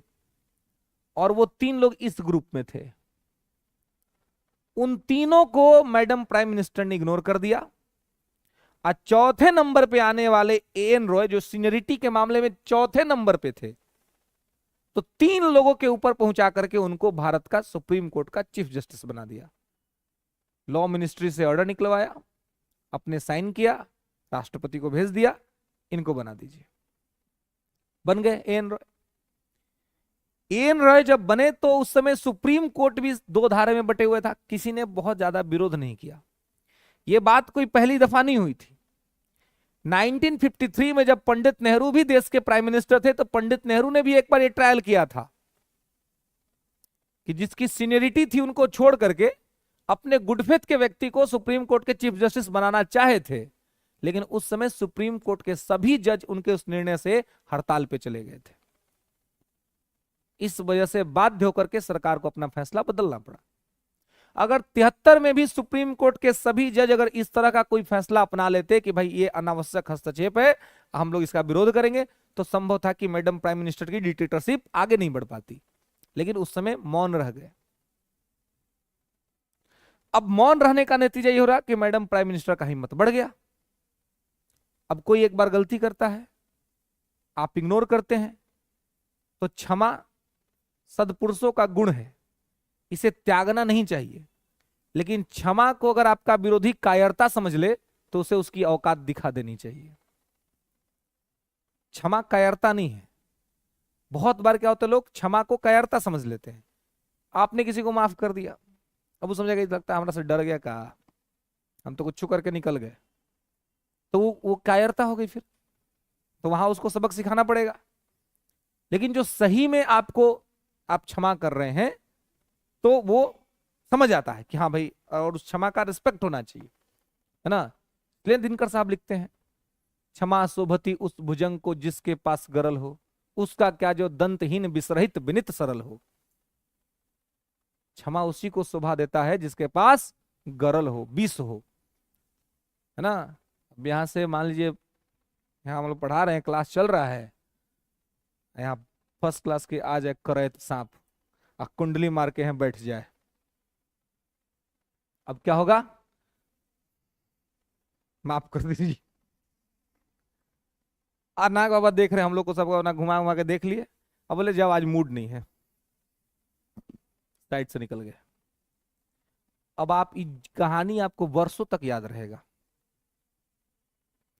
और वो 3 लोग इस ग्रुप में थे। उन तीनों को मैडम प्राइम मिनिस्टर ने इग्नोर कर दिया। और चौथे नंबर पे आने वाले A.N. रॉय, जो सीनियरिटी के मामले में चौथे नंबर पे थे, तो 3 लोगों के ऊपर पहुंचा करके उनको भारत का सुप्रीम कोर्ट का चीफ जस्टिस बना दिया। लॉ मिनिस्ट्री से ऑर्डर निकलवाया, अपने साइन किया, राष्ट्रपति को भेज दिया, इनको बना दीजिए। बन गए A.N. रॉय। एन रॉय जब बने तो उस समय सुप्रीम कोर्ट भी दो धारे में बटे हुए था, किसी ने बहुत ज्यादा विरोध नहीं किया। यह बात कोई पहली दफा नहीं हुई थी। 1953 में जब पंडित नेहरू भी देश के प्राइम मिनिस्टर थे तो पंडित नेहरू ने भी एक बार ये ट्रायल किया था कि जिसकी सीनियरिटी थी उनको छोड़ करके अपने गुडफेथ के व्यक्ति को सुप्रीम कोर्ट के चीफ जस्टिस बनाना चाहे थे, लेकिन उस समय सुप्रीम कोर्ट के सभी जज उनके उस निर्णय से हड़ताल पे चले गए थे। इस वजह से बाध्य होकर के सरकार को अपना फैसला बदलना पड़ा। अगर 73 में भी सुप्रीम कोर्ट के सभी जज अगर इस तरह का कोई फैसला अपना लेते कि भाई ये अनावश्यक हस्तक्षेप है, हम लोग इसका विरोध करेंगे, तो संभव था कि मैडम प्राइम मिनिस्टर की डिक्टेटरशिप आगे नहीं बढ़ पाती। लेकिन उस समय मौन रह गए। अब मौन रहने का नतीजा ये हो रहा कि मैडम प्राइम मिनिस्टर का हिम्मत बढ़ गया। अब कोई एक बार गलती करता है, आप इग्नोर करते हैं, तो क्षमा सदपुरुषों का गुण है, इसे त्यागना नहीं चाहिए। लेकिन क्षमा को अगर आपका विरोधी कायरता समझ ले तो उसे उसकी औकात दिखा देनी चाहिए। क्षमा कायरता नहीं है। बहुत बार क्या होता है, लोग क्षमा को कायरता समझ लेते हैं। आपने किसी को माफ कर दिया, अब वो समझेगा, लगता है हमरा से डर गया, कहा हम तो कुछ करके निकल गए, तो वो कायरता हो गई। फिर तो वहां उसको सबक सिखाना पड़ेगा। लेकिन जो सही में आपको आप क्षमा कर रहे हैं तो वो समझ आता है कि हाँ भाई, और उस क्षमा का रिस्पेक्ट होना चाहिए, है ना। इसलिए दिनकर साहब लिखते हैं, क्षमा शोभती उस भुजंग को जिसके पास गरल हो, उसका क्या जो दंतहीन विसरहित विनित सरल हो। क्षमा उसी को शोभा देता है जिसके पास गरल हो, विष हो, है ना। अब यहां से मान लीजिए, यहाँ हम लोग पढ़ा रहे हैं, क्लास चल रहा है, यहाँ फर्स्ट क्लास के आ जाए करैत सांप और कुंडली मार के हैं बैठ जाए, अब क्या होगा? माफ कर दीजिए। नाग बाबा देख रहे हैं हम लोग को, सबको ना घुमा घुमा के देख लिए, अब बोले जब आज मूड नहीं है, साइड से निकल गए। अब आप कहानी आपको वर्षों तक याद रहेगा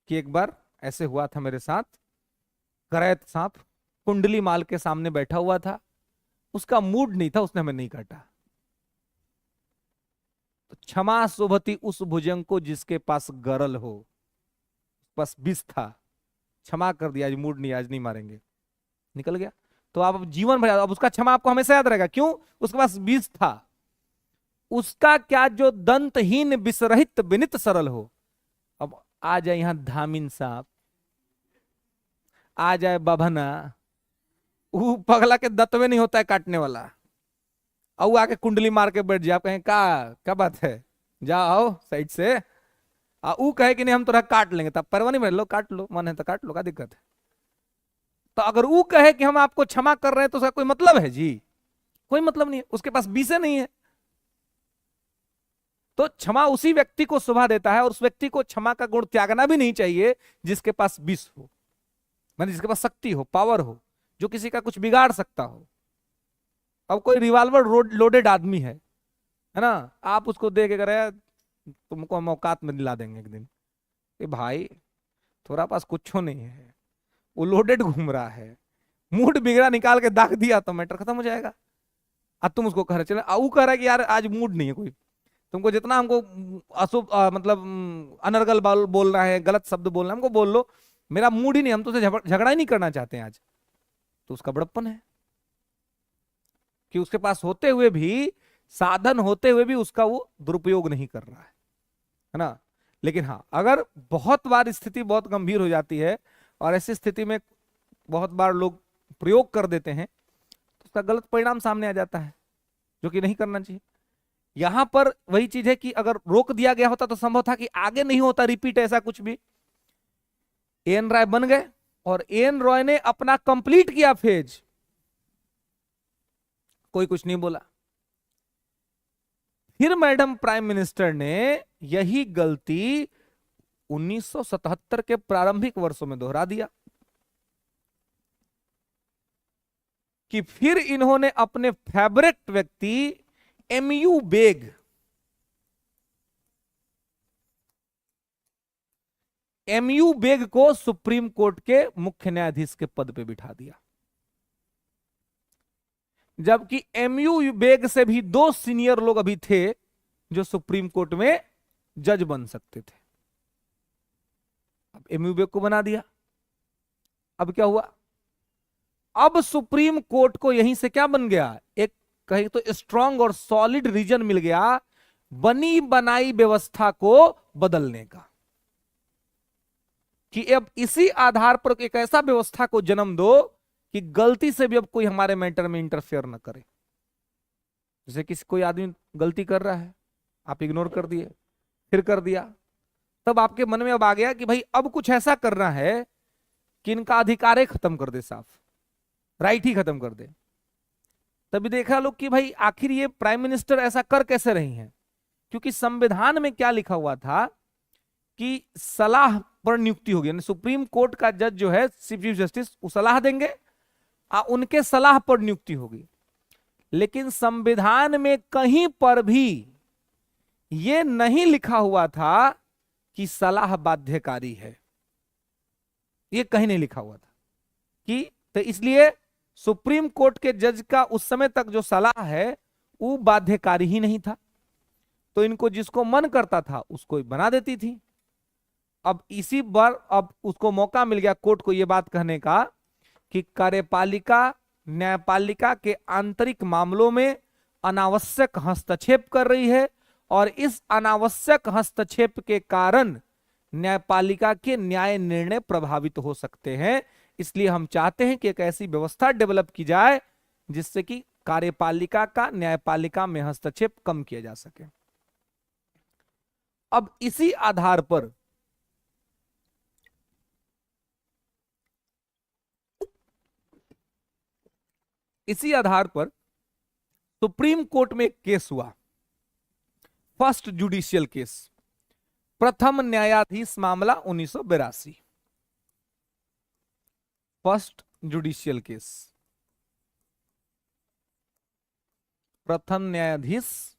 कि एक बार ऐसे हुआ था मेरे साथ। करैत सांप कुंडली माल के सामने बैठा हुआ था, उसका मूड नहीं था, उसने हमें नहीं काटा। तो क्षमा शोभती उस भुजंग को जिसके पास गरल हो, बस विष था, क्षमा कर दिया, आज मूड नहीं, आज नहीं मारेंगे, निकल गया। तो आप जीवन भर, अब उसका क्षमा आपको हमेशा याद रहेगा, क्यों? उसके पास विष था। उसका क्या जो दंतहीन विसरहित विनित सरल हो। अब आ जाए यहां धामिन सांप, आ जाए बभना, वो पगला के दंत में नहीं होता है काटने वाला, और वो आके कुंडली मार के बैठ जाए, आप कहें क्या बात है, जाओ साइड से, वो कहे कि नहीं हम तो काट लेंगे, तब परवाह नहीं, बैठ लो, काट लो, मन है तो काट लो, क्या दिक्कत है। तो अगर वो कहे कि हम आपको क्षमा कर रहे हैं तो उसका कोई मतलब है जी? कोई मतलब नहीं है, उसके पास विषय नहीं है। तो क्षमा उसी व्यक्ति को शोभा देता है, और उस व्यक्ति को क्षमा का गुण त्यागना भी नहीं चाहिए जिसके पास विष हो, माने जिसके पास शक्ति हो, पावर हो, जो किसी का कुछ बिगाड़ सकता हो। अब कोई रिवॉल्वर लोडेड आदमी है ना, आप उसको दे के करे तुमको हम औकात में दिला देंगे एक दिन, कि भाई थोड़ा पास कुछ नहीं है, वो लोडेड घूम रहा है, मूड बिगड़ा, निकाल के दाग दिया तो मैटर खत्म हो जाएगा। अब तुम उसको कह रहे, चले वो कह रहा है कि यार आज मूड नहीं है कोई, तुमको जितना हमको अशुभ मतलब अनर्गल बोलना है, गलत शब्द बोलना है, हमको बोल लो, मेरा मूड ही नहीं, हम तो झगड़ा ही नहीं करना चाहते हैं आज। तो उसका बड़प्पन है कि उसके पास होते हुए भी, साधन होते हुए भी उसका वो दुरुपयोग नहीं कर रहा है ना। लेकिन हाँ, अगर बहुत बार स्थिति बहुत गंभीर हो जाती है और ऐसी स्थिति में बहुत बार लोग प्रयोग कर देते हैं, तो उसका गलत परिणाम सामने आ जाता है, जो कि नहीं करना चाहिए। यहां पर वही चीज है कि अगर रोक दिया गया होता तो संभव था कि आगे नहीं होता रिपीट ऐसा कुछ भी। एन रॉय बन गए और एन रॉय ने अपना कंप्लीट किया फेज, कोई कुछ नहीं बोला। फिर मैडम प्राइम मिनिस्टर ने यही गलती 1977 के प्रारंभिक वर्षों में दोहरा दिया कि फिर इन्होंने अपने फेवरेट व्यक्ति एमयू बेग को सुप्रीम कोर्ट के मुख्य न्यायाधीश के पद पे बिठा दिया। जबकि एमयू बेग से भी 2 सीनियर लोग अभी थे जो सुप्रीम कोर्ट में जज बन सकते थे। अब एमयू बेग को बना दिया। अब क्या हुआ? अब सुप्रीम कोर्ट को यहीं से क्या बन गया, एक कहीं तो स्ट्रांग और सॉलिड रीजन मिल गया बनी बनाई व्यवस्था को बदलने का, कि अब इसी आधार पर एक ऐसा व्यवस्था को जन्म दो कि गलती से भी अब कोई हमारे मैटर में इंटरफेयर ना करे। जैसे किसी कोई आदमी गलती कर रहा है, आप इग्नोर कर दिए, फिर कर दिया, तब आपके मन में अब आ गया कि भाई अब कुछ ऐसा करना है कि इनका अधिकार खत्म कर दे, साफ राइट ही खत्म कर दे। तभी देखा लोग कि भाई आखिर ये प्राइम मिनिस्टर ऐसा कर कैसे रही हैं, क्योंकि संविधान में क्या लिखा हुआ था कि सलाह पर नियुक्ति होगी, यानी सुप्रीम कोर्ट का जज जो है चीफ जस्टिस वो सलाह देंगे, उनके सलाह पर नियुक्ति होगी। लेकिन संविधान में कहीं पर भी यह नहीं लिखा हुआ था कि सलाह बाध्यकारी है, यह कहीं नहीं लिखा हुआ था कि, तो इसलिए सुप्रीम कोर्ट के जज का उस समय तक जो सलाह है वो बाध्यकारी ही नहीं था, तो इनको जिसको मन करता था उसको बना देती थी। अब इसी बार अब उसको मौका मिल गया कोर्ट को यह बात कहने का कि कार्यपालिका न्यायपालिका के आंतरिक मामलों में अनावश्यक हस्तक्षेप कर रही है और इस अनावश्यक हस्तक्षेप के कारण न्यायपालिका के न्याय निर्णय प्रभावित हो सकते हैं। इसलिए हम चाहते हैं कि एक ऐसी व्यवस्था डेवलप की जाए जिससे कि कार्यपालिका का न्यायपालिका में हस्तक्षेप कम किया जा सके। अब इसी आधार पर सुप्रीम कोर्ट में एक केस हुआ, फर्स्ट जुडिशियल केस, प्रथम न्यायाधीश मामला 1982, फर्स्ट जुडिशियल केस, प्रथम न्यायाधीश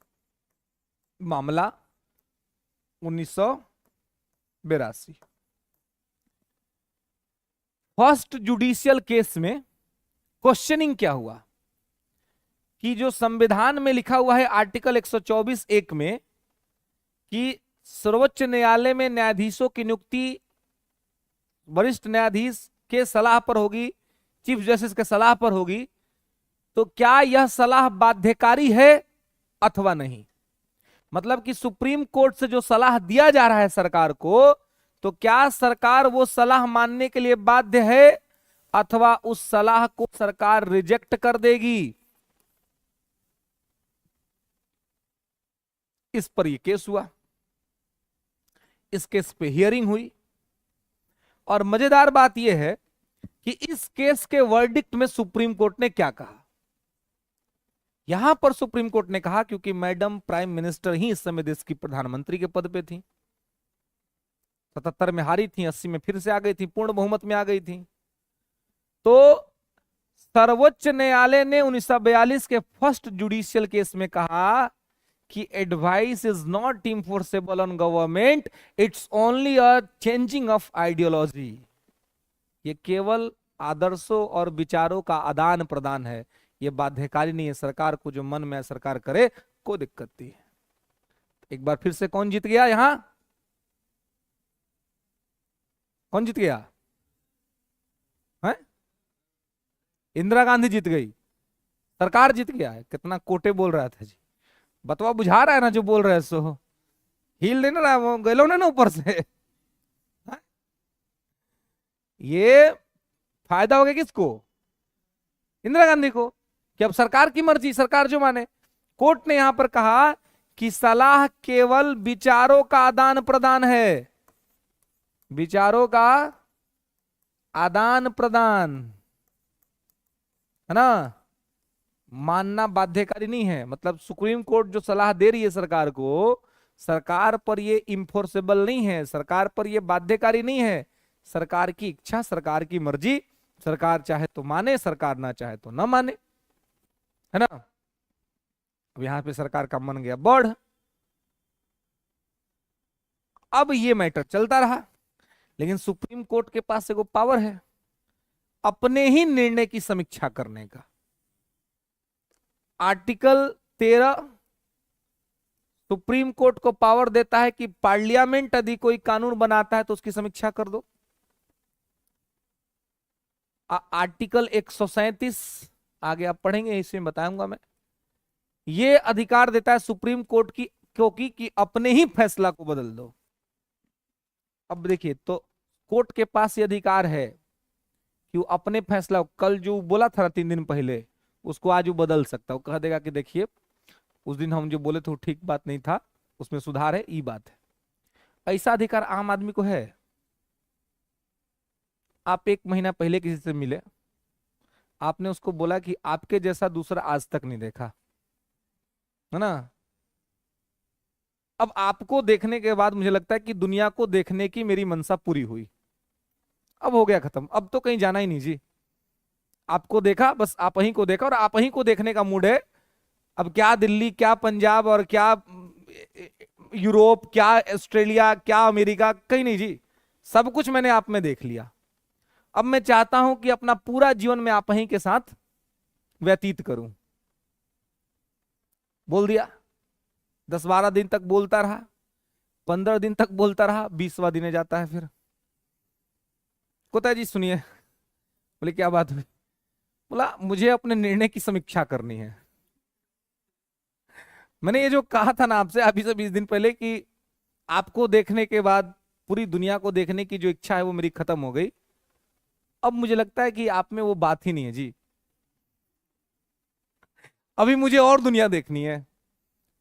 मामला 1982। फर्स्ट जुडिशियल केस में क्वेश्चनिंग क्या हुआ कि जो संविधान में लिखा हुआ है आर्टिकल 124(1) में कि सर्वोच्च न्यायालय में न्यायाधीशों की नियुक्ति वरिष्ठ न्यायाधीश के सलाह पर होगी, चीफ जस्टिस के सलाह पर होगी, तो क्या यह सलाह बाध्यकारी है अथवा नहीं। मतलब कि सुप्रीम कोर्ट से जो सलाह दिया जा रहा है सरकार को, तो क्या सरकार वो सलाह मानने के लिए बाध्य है अथवा उस सलाह को सरकार रिजेक्ट कर देगी। इस पर यह केस हुआ, इस केस पे हियरिंग हुई और मजेदार बात यह है कि इस केस के वर्डिक्ट में सुप्रीम कोर्ट ने क्या कहा। यहां पर सुप्रीम कोर्ट ने कहा, क्योंकि मैडम प्राइम मिनिस्टर ही इस समय देश की प्रधानमंत्री के पद पे थी, 77 में हारी थी, 80 में फिर से आ गई थी, पूर्ण बहुमत में आ गई थी, तो सर्वोच्च न्यायालय ने 1942 के फर्स्ट जुडिशियल केस में कहा कि advice is not enforceable on government, it's only a changing of ideology. ये केवल आदर्शों और विचारों का आदान प्रदान है, ये बाध्यकारी नहीं है। सरकार को जो मन में सरकार करे, कोई दिक्कत नहीं है। एक बार फिर से कौन जीत गया यहां? कौन जीत गया है? इंदिरा गांधी जीत गई, सरकार जीत गया है। कितना कोटे बोल रहा था जी, बतवा बुझा रहा है ना जो बोल रहे सो, हिल नहीं रहा, वो गलो ना ऊपर से। हा? ये फायदा हो गया किसको? इंदिरा गांधी को, कि अब सरकार की मर्जी, सरकार जो माने। कोर्ट ने यहां पर कहा कि सलाह केवल विचारों का आदान प्रदान है, विचारों का आदान प्रदान है ना, मानना बाध्यकारी नहीं है। मतलब सुप्रीम कोर्ट जो सलाह दे रही है सरकार को, सरकार पर ये इंफोर्सेबल नहीं है, सरकार पर ये बाध्यकारी नहीं है। सरकार की इच्छा, सरकार की मर्जी, सरकार चाहे तो माने, सरकार ना चाहे तो ना माने, है ना। अब यहां पे सरकार का मन गया बढ़। अब ये मैटर चलता रहा, लेकिन सुप्रीम कोर्ट के पास एगो पावर है अपने ही निर्णय की समीक्षा करने का। आर्टिकल 13 सुप्रीम कोर्ट को पावर देता है कि पार्लियामेंट यदि कोई कानून बनाता है तो उसकी समीक्षा कर दो। आर्टिकल 137 आगे आप पढ़ेंगे, इसमें बताऊंगा मैं, ये अधिकार देता है सुप्रीम कोर्ट की क्योंकि कि अपने ही फैसला को बदल दो। अब देखिए, तो कोर्ट के पास ये अधिकार है कि वो अपने फैसला, कल जो बोला था 3 दिन पहले, उसको आज वो बदल सकता है। वो कह देगा कि देखिए उस दिन हम जो बोले थे वो ठीक बात नहीं था, उसमें सुधार है, ये बात है। ऐसा अधिकार आम आदमी को है। आप 1 महीना पहले किसी से मिले, आपने उसको बोला कि आपके जैसा दूसरा आज तक नहीं देखा, है ना। अब आपको देखने के बाद मुझे लगता है कि दुनिया को देखने की मेरी मनसा पूरी हुई, अब हो गया खत्म, अब तो कहीं जाना ही नहीं जी। आपको देखा, बस आप ही को देखा और आप ही को देखने का मूड है। अब क्या दिल्ली, क्या पंजाब और क्या यूरोप, क्या ऑस्ट्रेलिया, क्या अमेरिका, कहीं नहीं जी, सब कुछ मैंने आप में देख लिया। अब मैं चाहता हूं कि अपना पूरा जीवन में आप ही के साथ व्यतीत करूं। बोल दिया, 10-12 दिन तक बोलता रहा, 15 दिन तक बोलता रहा, 20वां दिन जाता है फिर कोता जी सुनिए। बोले क्या बात हुई? बोला मुझे अपने निर्णय की समीक्षा करनी है। मैंने ये जो कहा था ना आपसे अभी से 20 दिन पहले कि आपको देखने के बाद पूरी दुनिया को देखने की जो इच्छा है वो मेरी खत्म हो गई। अब मुझे लगता है कि आप में वो बात ही नहीं है जी। अभी मुझे और दुनिया देखनी है,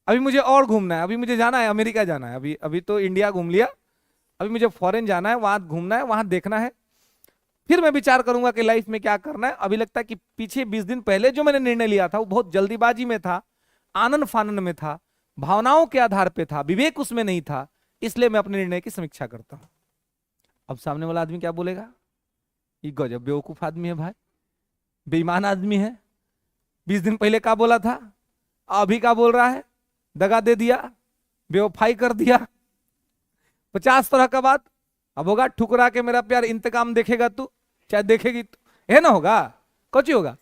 अभी मुझे और घूमना है, अभी मुझे जाना है अमेरिका जाना है, अभी अभी तो इंडिया घूम लिया, अभी मुझे फॉरेन जाना है, वहां घूमना है, वहां देखना है, फिर मैं विचार करूंगा कि लाइफ में क्या करना है। अभी लगता है कि पीछे 20 दिन पहले जो मैंने निर्णय लिया था वो बहुत जल्दीबाजी में था, आनंद फानन में था, भावनाओं के आधार पे था, विवेक उसमें नहीं था, इसलिए मैं अपने निर्णय की समीक्षा करता हूं। अब सामने वाला आदमी क्या बोलेगा? ये गजब बेवकूफ आदमी है भाई, बेईमान आदमी है। 20 दिन पहले क्या बोला था, अभी क्या बोल रहा है? दगा दे दिया, बेवफाई कर दिया, 50 तरह का बात। अब होगा ठुकरा के मेरा प्यार इंतकाम देखेगा तू, चाहे देखेगी तू, है ना, होगा कुछ होगा।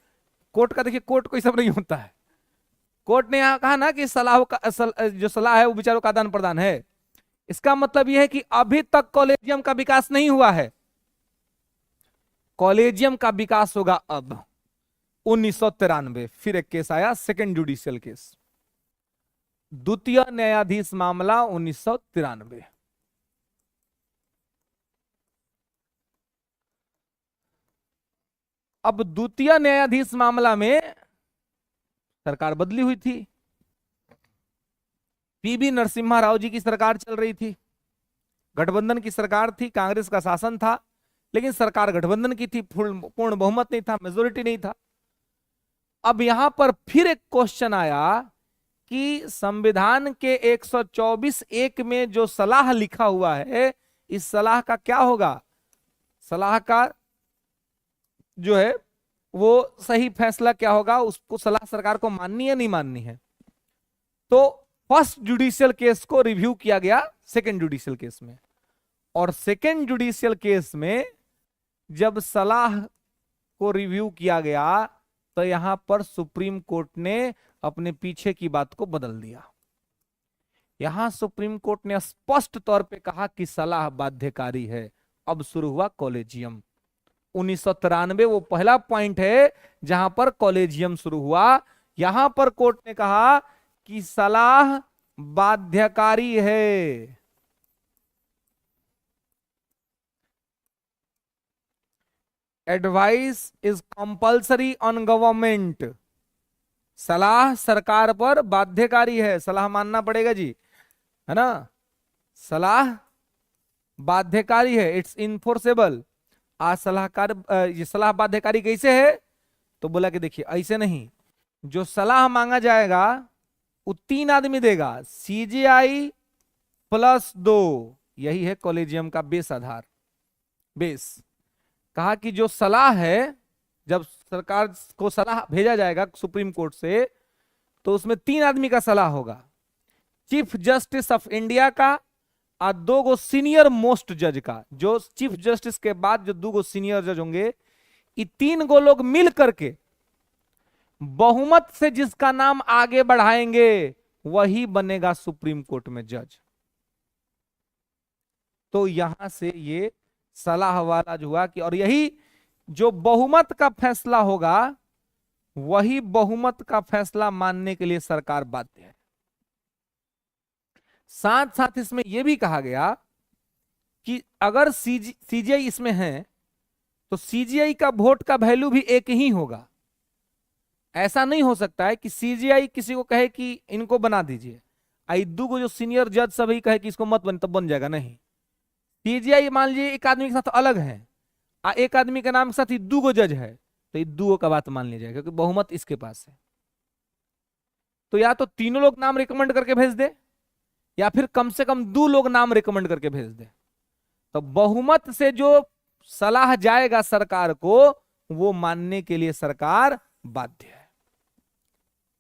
कोर्ट का देखिए, कोर्ट कोई सब नहीं होता है। कोर्ट ने यहां कहा ना कि सलाह का जो सलाह है वो विचारों का आदान प्रदान है। इसका मतलब यह है कि अभी तक कॉलेजियम का विकास नहीं हुआ है, कॉलेजियम का विकास होगा अब। 1993 फिर एक केस आया, सेकेंड जुडिशियल केस, द्वितीय न्यायाधीश मामला 1993। अब द्वितीय न्यायाधीश मामला में सरकार बदली हुई थी, पीवी नरसिम्हा राव जी की सरकार चल रही थी, गठबंधन की सरकार थी, कांग्रेस का शासन था, लेकिन सरकार गठबंधन की थी, पूर्ण बहुमत नहीं था, मेजोरिटी नहीं था। अब यहां पर फिर एक क्वेश्चन आया कि संविधान के 124(1) में जो सलाह लिखा हुआ है, इस सलाह का क्या होगा? सलाह का जो है वो सही फैसला क्या होगा, उसको सलाह सरकार को माननी है नहीं माननी है। तो फर्स्ट जुडिशियल केस को रिव्यू किया गया सेकेंड जुडिशियल केस में, और सेकेंड जुडिशियल केस में जब सलाह को रिव्यू किया गया तो यहां पर सुप्रीम कोर्ट ने अपने पीछे की बात को बदल दिया। यहां सुप्रीम कोर्ट ने स्पष्ट तौर पे कहा कि सलाह बाध्यकारी है। अब शुरू हुआ कॉलेजियम। 1993 वो पहला पॉइंट है जहां पर कॉलेजियम शुरू हुआ। यहां पर कोर्ट ने कहा कि सलाह बाध्यकारी है। Advice is compulsory on government, सलाह सरकार पर बाध्यकारी है, सलाह मानना पड़ेगा जी, है ना। सलाह बाध्यकारी है, इट्स इनफोर्सेबल। आज सलाहकार ये सलाह बाध्यकारी कैसे है? तो बोला कि देखिए ऐसे नहीं, जो सलाह मांगा जाएगा वो 3 आदमी देगा, सीजेआई +2, यही है कॉलेजियम का बेस आधार, बेस। कहा कि जो सलाह है, जब सरकार को सलाह भेजा जाएगा सुप्रीम कोर्ट से, तो उसमें 3 आदमी का सलाह होगा, चीफ जस्टिस ऑफ इंडिया का और 2 सीनियर मोस्ट जज का। जो चीफ जस्टिस के बाद जो 2 सीनियर जज होंगे, ये 3 लोग मिल करके बहुमत से जिसका नाम आगे बढ़ाएंगे वही बनेगा सुप्रीम कोर्ट में जज। तो यहां से ये सलाह वाला जो हुआ कि, और यही जो बहुमत का फैसला होगा वही बहुमत का फैसला मानने के लिए सरकार बाध्य है। साथ साथ इसमें यह भी कहा गया कि अगर सीजीआई इसमें है तो सीजीआई का वोट का वैल्यू भी एक ही होगा। ऐसा नहीं हो सकता है कि सीजीआई किसी को कहे कि इनको बना दीजिए, इद्दू को जो सीनियर जज सभी कहे कि इसको मत बन, तब बन जाएगा। नहीं, सीजीआई मान लीजिए एक आदमी के साथ अलग है, एक आदमी के नाम के साथ इद्दू को जज है, तो इद्दू का बात मान ली जाएगा क्योंकि बहुमत इसके पास है। तो या तो तीनों लोग नाम रिकमेंड करके भेज दे या फिर कम से कम 2 लोग नाम रिकमेंड करके भेज दे। तो बहुमत से जो सलाह जाएगा सरकार को वो मानने के लिए सरकार बाध्य है।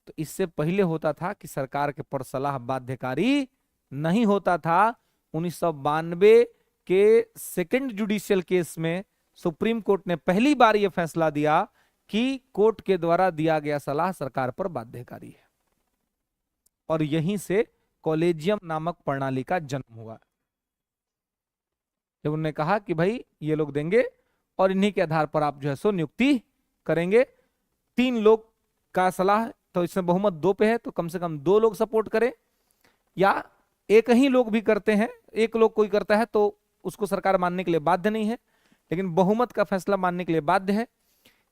तो इससे पहले होता था कि सरकार के पर सलाह बाध्यकारी नहीं होता था। 1992 के सेकंड जुडिशियल केस में सुप्रीम कोर्ट ने पहली बार यह फैसला दिया कि कोर्ट के द्वारा दिया गया सलाह सरकार पर बाध्यकारी है, और यहीं से कॉलेजियम नामक प्रणाली का जन्म हुआ। जब उन्होंने कहा कि भाई ये लोग देंगे और इन्हीं के आधार पर आप जो है सो नियुक्ति करेंगे। 3 लोग का सलाह, तो इसमें बहुमत 2 पे है तो कम से कम 2 लोग सपोर्ट करें, या एक ही लोग भी करते हैं, एक लोग कोई करता है तो उसको सरकार मानने के लिए बाध्य नहीं है, लेकिन बहुमत का फैसला मानने के लिए बाध्य है।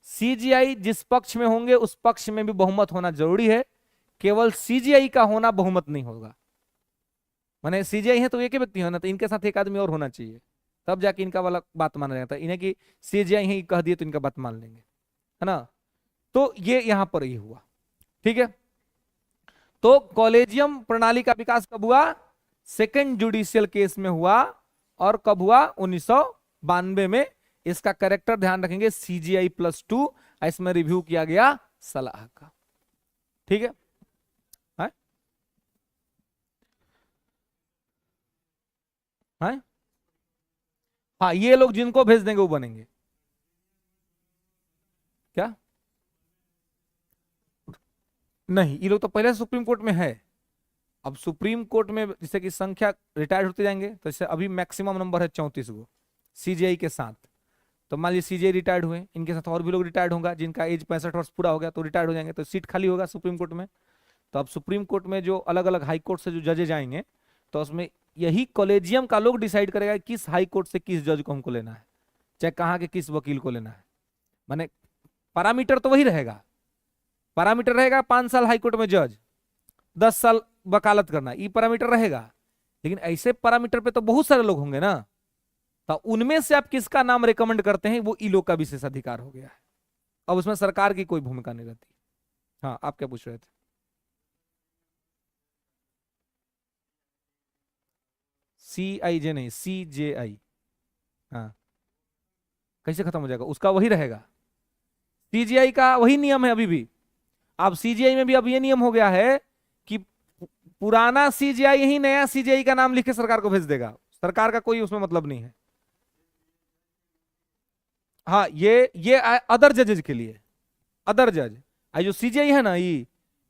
सीजीआई जिस पक्ष में होंगे उस पक्ष में भी बहुमत होना जरूरी है, केवल सीजीआई का होना बहुमत नहीं होगा। माने सीजीआई है तो एक ही व्यक्ति होना, तो इनके साथ एक आदमी और होना चाहिए, तब जाके इनका वाला बात माना जाता है। इन्हें कि सीजीआई ही कह दिए तो इनका बात मान लेंगे, है ना। तो ये यहां पर ही हुआ, ठीक है। तो कॉलेजियम प्रणाली का विकास कब हुआ? सेकंड जुडिशियल केस में हुआ, और कब हुआ? 1992 में। इसका कैरेक्टर ध्यान रखेंगे, सीजीआई +2, इसमें रिव्यू किया गया सलाह का, ठीक है। हाँ, हाँ, ये लोग जिनको भेज देंगे वो बनेंगे। क्या? नहीं, ये लोग तो पहले सुप्रीम कोर्ट में है। अब सुप्रीम कोर्ट में जैसे कि संख्या रिटायर्ड होते जाएंगे, तो जैसे अभी मैक्सिमम नंबर है 34 गो सीजीआई के साथ। तो मान लीजिए सीजीआई रिटायर्ड हुए, इनके साथ और भी लोग रिटायर्ड होगा, जिनका एज 65 वर्ष पूरा हो गया तो रिटायर्ड हो जाएंगे, तो सीट खाली होगा सुप्रीम कोर्ट में। तो अब सुप्रीम कोर्ट में जो अलग अलग हाई कोर्ट से जो जजेज आएंगे, तो उसमें यही कॉलेजियम का लोग डिसाइड करेगा किस हाई कोर्ट से किस जज को हमको लेना है, चाहे कहाँ के किस वकील को लेना है। माने पैरामीटर तो वही रहेगा, पैरामीटर रहेगा 5 साल हाई कोर्ट में जज, 10 साल वकालत करना, ये पैरामीटर रहेगा। लेकिन ऐसे पैरामीटर पे तो बहुत सारे लोग होंगे ना, तो उनमें से आप किसका नाम रिकमेंड करते हैं वो ई लोग का विशेष अधिकार हो गया है। अब उसमें सरकार की कोई भूमिका नहीं रहती। हाँ, आप क्या पूछ रहे थे? CIJ नहीं, CJI। हाँ, कैसे खत्म हो जाएगा? उसका वही रहेगा, CGI का वही नियम है अभी भी। अब CGI में भी अब ये नियम हो गया है कि पुराना CGI ही नया CGI का नाम लिख के सरकार को भेज देगा, सरकार का कोई उसमें मतलब नहीं है। हाँ, ये अदर जजेज के लिए, अदर जज जो CGI है ना, ये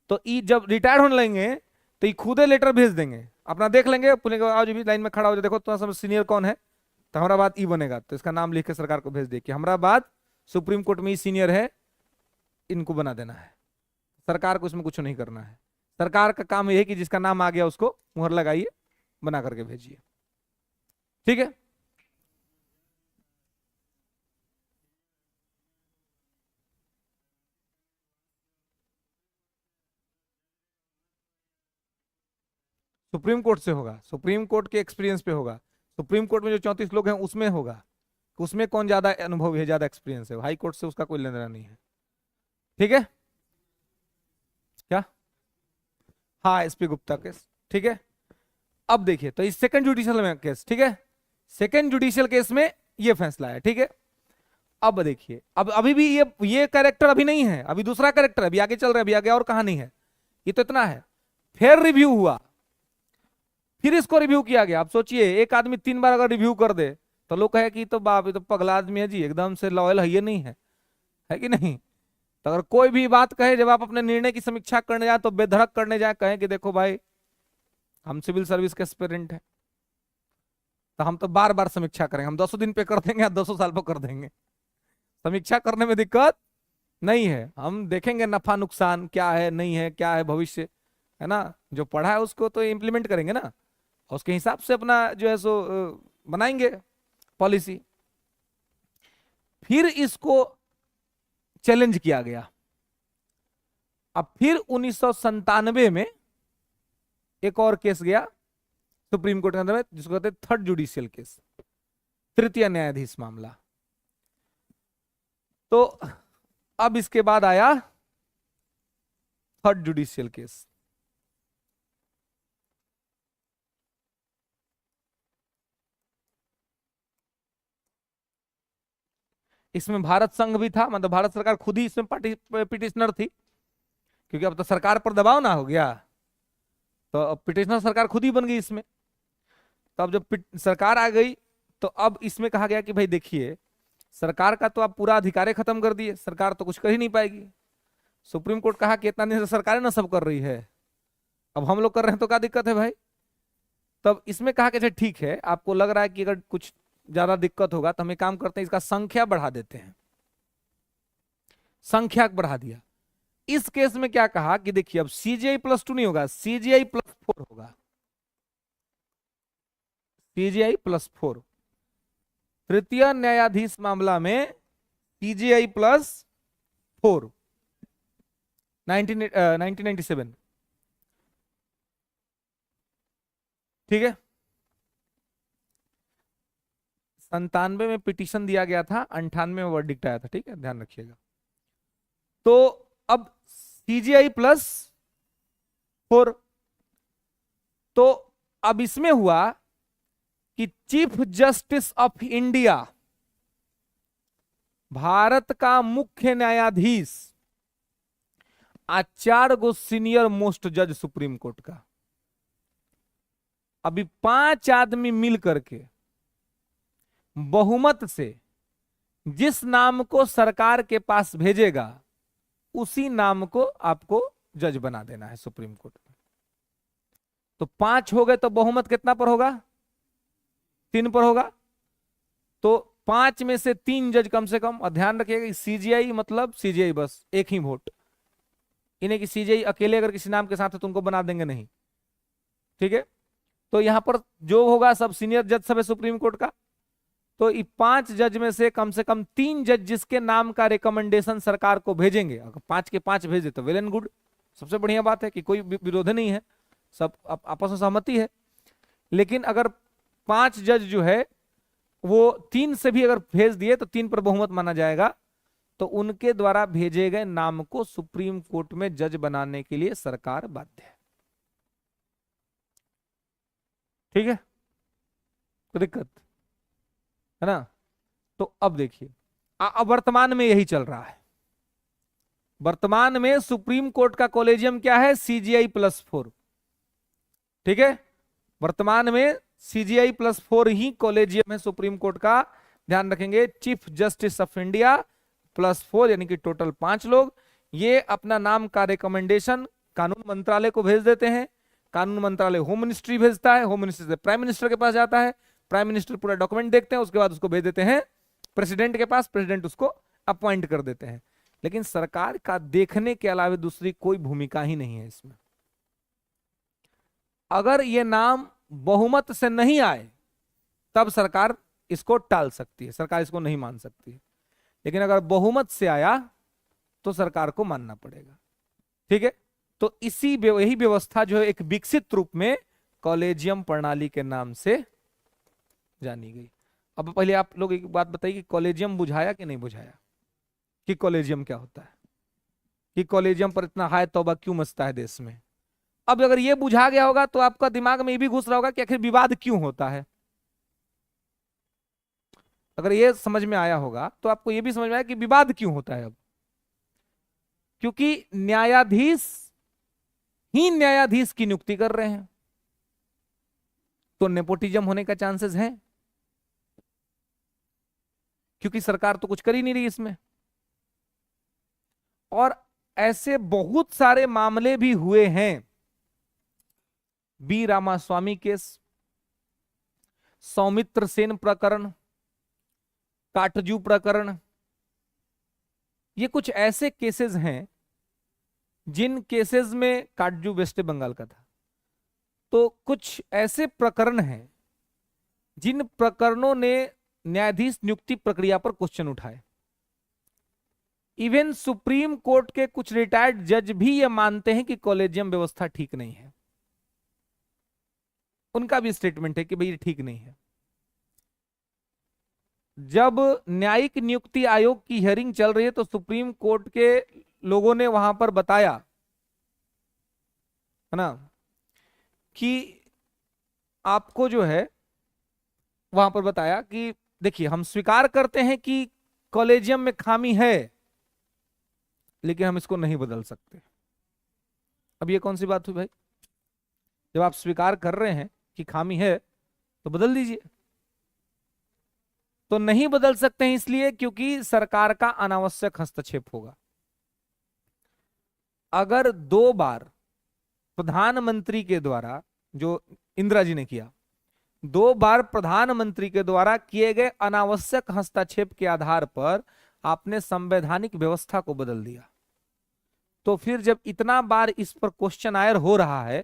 तो ये जब रिटायर होने लगेंगे तो ये खुदे लेटर भेज देंगे, अपना देख लेंगे, पुलिस आओ जी भी लाइन में खड़ा हो जाए, देखो तो सब सीनियर कौन है, तो हमारा बाद ई बनेगा, तो इसका नाम लिख के सरकार को भेज दे कि हमारा बाद सुप्रीम कोर्ट में ई सीनियर है, इनको बना देना है। सरकार को इसमें कुछ नहीं करना है। सरकार का काम यह है कि जिसका नाम आ गया उसको मुहर लगाइए, बना करके भेजिए, ठीक है। सुप्रीम कोर्ट से होगा, सुप्रीम कोर्ट के एक्सपीरियंस पे होगा। सुप्रीम कोर्ट में जो 34 लोग हैं उसमें होगा, उसमें कौन ज्यादा अनुभव है, ज्यादा एक्सपीरियंस है। हाई कोर्ट से उसका कोई लेना देना नहीं है, ठीक है। क्या? हाँ, SP गुप्ता केस, ठीक है। अब देखिए, तो इस सेकंड जुडिशियल में केस, ठीक है, सेकंड जुडिशियल केस में ये फैसला है, ठीक है। अब देखिए, अब अभी भी ये कैरेक्टर अभी नहीं है, अभी दूसरा कैरेक्टर है, अभी आगे चल रहा है, अभी आगे और कहानी है। ये तो इतना है, फिर रिव्यू हुआ, फिर इसको रिव्यू किया गया। अब सोचिए, एक आदमी 3 बार अगर रिव्यू कर दे तो लोग कहे कि तो बाप, ये तो पगला आदमी है जी, एकदम से लॉयल है, ये नहीं है, है कि नहीं। तो अगर कोई भी बात कहे, जब आप अपने निर्णय की समीक्षा करने जाए तो बेधड़क करने जाए, कहें कि देखो भाई हम सिविल सर्विस के एस्पिरेंट हैं, तो हम तो बार बार समीक्षा करेंगे, हम 200 दिन पे कर देंगे या 200 साल पे कर देंगे, समीक्षा करने में दिक्कत नहीं है। हम देखेंगे नफा नुकसान क्या है, नहीं है, क्या है भविष्य, है ना, जो पढ़ा है उसको तो इम्प्लीमेंट करेंगे ना, और उसके हिसाब से अपना जो है सो बनाएंगे पॉलिसी। फिर इसको चैलेंज किया गया। अब फिर 1997 में एक और केस गया सुप्रीम कोर्ट के अंदर में, जिसको कहते हैं थर्ड जुडिशियल केस, तृतीय न्यायाधीश मामला। तो अब इसके बाद आया थर्ड जुडिशियल केस। इसमें भारत संघ भी था, मतलब भारत सरकार खुद ही इसमें पिटिशनर थी, क्योंकि अब तो सरकार पर दबाव ना हो गया, तो अब पिटिशनर सरकार खुद ही बन गई इसमें। तो अब जब सरकार आ गई, तो अब इसमें कहा गया कि भाई देखिए, सरकार का तो आप पूरा अधिकार खत्म कर दिए, सरकार तो कुछ कर ही नहीं पाएगी। सुप्रीम कोर्ट कहा कि इतना दिन से सरकार ना सब कर रही है, अब हम लोग कर रहे हैं तो क्या दिक्कत है भाई। तब इसमें कहा कि अच्छा ठीक है, आपको लग रहा है कि अगर कुछ ज्यादा दिक्कत होगा तो हम एक काम करते हैं, इसका संख्या बढ़ा देते हैं। संख्या बढ़ा दिया। इस केस में क्या कहा कि देखिए अब सीजीआई +2 नहीं होगा, सीजीआई +4 होगा, सीजीआई +4। तृतीय न्यायाधीश मामला में सीजीआई +4, 1997, ठीक है। 97 में पिटीशन दिया गया था, 98 में वर्डिक्ट आया था, ठीक है, ध्यान रखिएगा। तो अब सीजीआई +4, तो अब इसमें हुआ कि chief justice of India, Bharat का मुख्य न्यायाधीश, आज 4 गो सीनियर मोस्ट जज सुप्रीम कोर्ट का, अभी 5 आदमी मिल करके बहुमत से जिस नाम को सरकार के पास भेजेगा उसी नाम को आपको जज बना देना है सुप्रीम कोर्ट में। तो 5 हो गए तो बहुमत कितना पर होगा, 3 पर होगा। तो 5 में से 3 जज कम से कम, और ध्यान रखिएगा सीजीआई मतलब सीजीआई बस एक ही वोट, इन्हें कि सीजीआई अकेले अगर किसी नाम के साथ है तो उनको बना देंगे नहीं, ठीक है। तो यहां पर जो होगा सब सीनियर जज सब है सुप्रीम कोर्ट का। तो 5 जज में से कम 3 जज जिसके नाम का रिकमेंडेशन सरकार को भेजेंगे, अगर 5 के 5 भेजे तो वेल एंड गुड, सबसे बढ़िया बात है कि कोई विरोध नहीं है, सब आपस में सहमति है। लेकिन अगर 5 जज जो है वो 3 से भी अगर भेज दिए तो 3 पर बहुमत माना जाएगा, तो उनके द्वारा भेजे गए नाम को सुप्रीम कोर्ट में जज बनाने के लिए सरकार बाध्य है, ठीक है, कोई दिक्कत है ना। तो अब देखिए, अब वर्तमान में यही चल रहा है। वर्तमान में सुप्रीम कोर्ट का कॉलेजियम क्या है, सीजीआई +4, ठीक है। वर्तमान में सीजीआई +4 ही कॉलेजियम है सुप्रीम कोर्ट का, ध्यान रखेंगे। चीफ जस्टिस ऑफ इंडिया +4, यानी कि टोटल 5 लोग। ये अपना नाम का रिकमेंडेशन कानून मंत्रालय को भेज देते हैं, कानून मंत्रालय होम मिनिस्ट्री भेजता है, होम मिनिस्ट्री से प्राइम मिनिस्टर के पास जाता है, प्राइम मिनिस्टर पूरा डॉक्यूमेंट देखते हैं, उसके बाद उसको भेज देते हैं प्रेसिडेंट के पास, प्रेसिडेंट उसको अपॉइंट कर देते हैं। लेकिन सरकार का देखने के अलावा दूसरी कोई भूमिका ही नहीं है इसमें। अगर ये नाम बहुमत से नहीं आए तब सरकार इसको टाल सकती है, सरकार इसको नहीं मान सकती है। लेकिन अगर बहुमत से आया तो सरकार को मानना पड़ेगा, ठीक है। तो यही व्यवस्था जो है एक विकसित रूप में कॉलेजियम प्रणाली के नाम से जानी गई। अब पहले आप लोग एक बात बताइए कि कॉलेजियम बुझाया कि नहीं बुझाया, कि कॉलेजियम क्या होता है, कि कॉलेजियम पर इतना हाय तौबा क्यों मचता है देश में। अब अगर ये बुझा गया होगा तो आपका दिमाग में ये भी घुस रहा होगा कि आखिर विवाद क्यों होता है। अगर ये समझ में आया होगा तो आपको ये भी समझ में आया कि विवाद क्यों होता है। अब क्योंकि न्यायाधीश ही न्यायाधीश की नियुक्ति कर रहे हैं, तो नेपोटिज्म होने का चांसेस है, क्योंकि सरकार तो कुछ कर ही नहीं रही इसमें। और ऐसे बहुत सारे मामले भी हुए हैं। बी रामास्वामी केस, सौमित्र सेन प्रकरण, काटजू प्रकरण, ये कुछ ऐसे केसेस हैं जिन केसेस में, काटजू वेस्ट बंगाल का था, तो कुछ ऐसे प्रकरण हैं जिन प्रकरणों ने न्यायाधीश नियुक्ति प्रक्रिया पर क्वेश्चन उठाए। इवन सुप्रीम कोर्ट के कुछ रिटायर्ड जज भी ये मानते हैं कि कॉलेजियम व्यवस्था ठीक नहीं है। उनका भी स्टेटमेंट है कि भाई ये ठीक नहीं है। जब न्यायिक नियुक्ति आयोग की हियरिंग चल रही है तो सुप्रीम कोर्ट के लोगों ने वहां पर बताया है ना कि आपको जो है, वहां पर बताया कि देखिए हम स्वीकार करते हैं कि कॉलेजियम में खामी है, लेकिन हम इसको नहीं बदल सकते। अब ये कौन सी बात हुई भाई? जब आप स्वीकार कर रहे हैं कि खामी है तो बदल दीजिए। तो नहीं बदल सकते हैं इसलिए क्योंकि सरकार का अनावश्यक हस्तक्षेप होगा। अगर 2 बार प्रधानमंत्री के द्वारा, जो इंदिरा जी ने किया, 2 बार प्रधानमंत्री के द्वारा किए गए अनावश्यक हस्तक्षेप के आधार पर आपने संवैधानिक व्यवस्था को बदल दिया, तो फिर जब इतना बार इस पर क्वेश्चन आयर हो रहा है,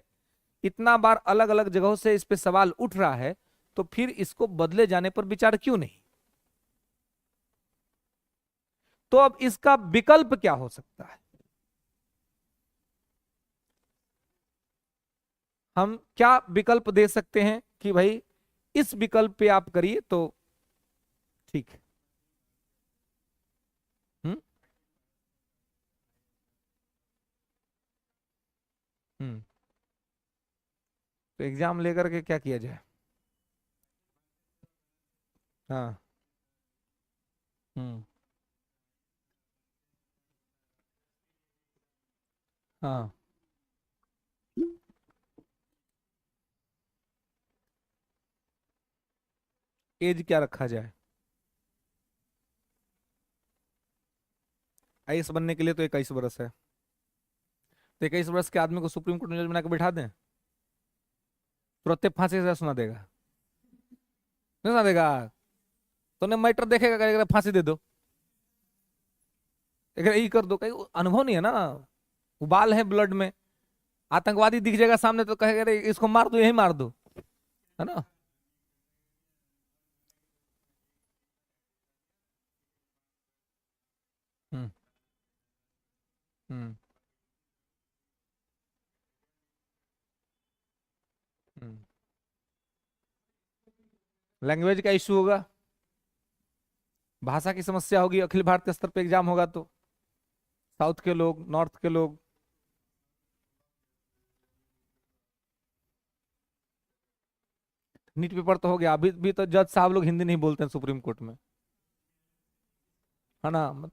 इतना बार अलग अलग जगहों से इस पे सवाल उठ रहा है, तो फिर इसको बदले जाने पर विचार क्यों नहीं? तो अब इसका विकल्प क्या हो सकता है? हम क्या विकल्प दे सकते हैं कि भाई इस विकल्प पे आप करिए तो ठीक है। हम्म हम्म तो एग्जाम लेकर के क्या किया जाए? हाँ। हम्म हाँ। एज क्या रखा जाए? आईएएस बनने के लिए तो 21 वर्ष है, तो 21 वर्ष के आदमी को सुप्रीम कोर्ट में जज बना के बैठा दें, तुरंत फांसी की सजा सुना देगा? नहीं सुना देगा? तो ने मैटर देखेगा, कहेगा फांसी दे दो, अगर यही कर दो। कहीं अनुभव नहीं है ना, उबाल है ब्लड में। आतंकवादी दिख जाएगा सामने तो कहेगा अरे इसको मार दो, यही मार दो, है ना? हम्म हम्म हम्म लैंग्वेज का इश्यू होगा, भाषा की समस्या होगी, अखिल भारतीय स्तर पे एग्जाम होगा तो साउथ के लोग, नॉर्थ के लोग। नीट पेपर तो हो गया, अभी भी तो जज साहब लोग हिंदी नहीं बोलते हैं सुप्रीम कोर्ट में, है ना?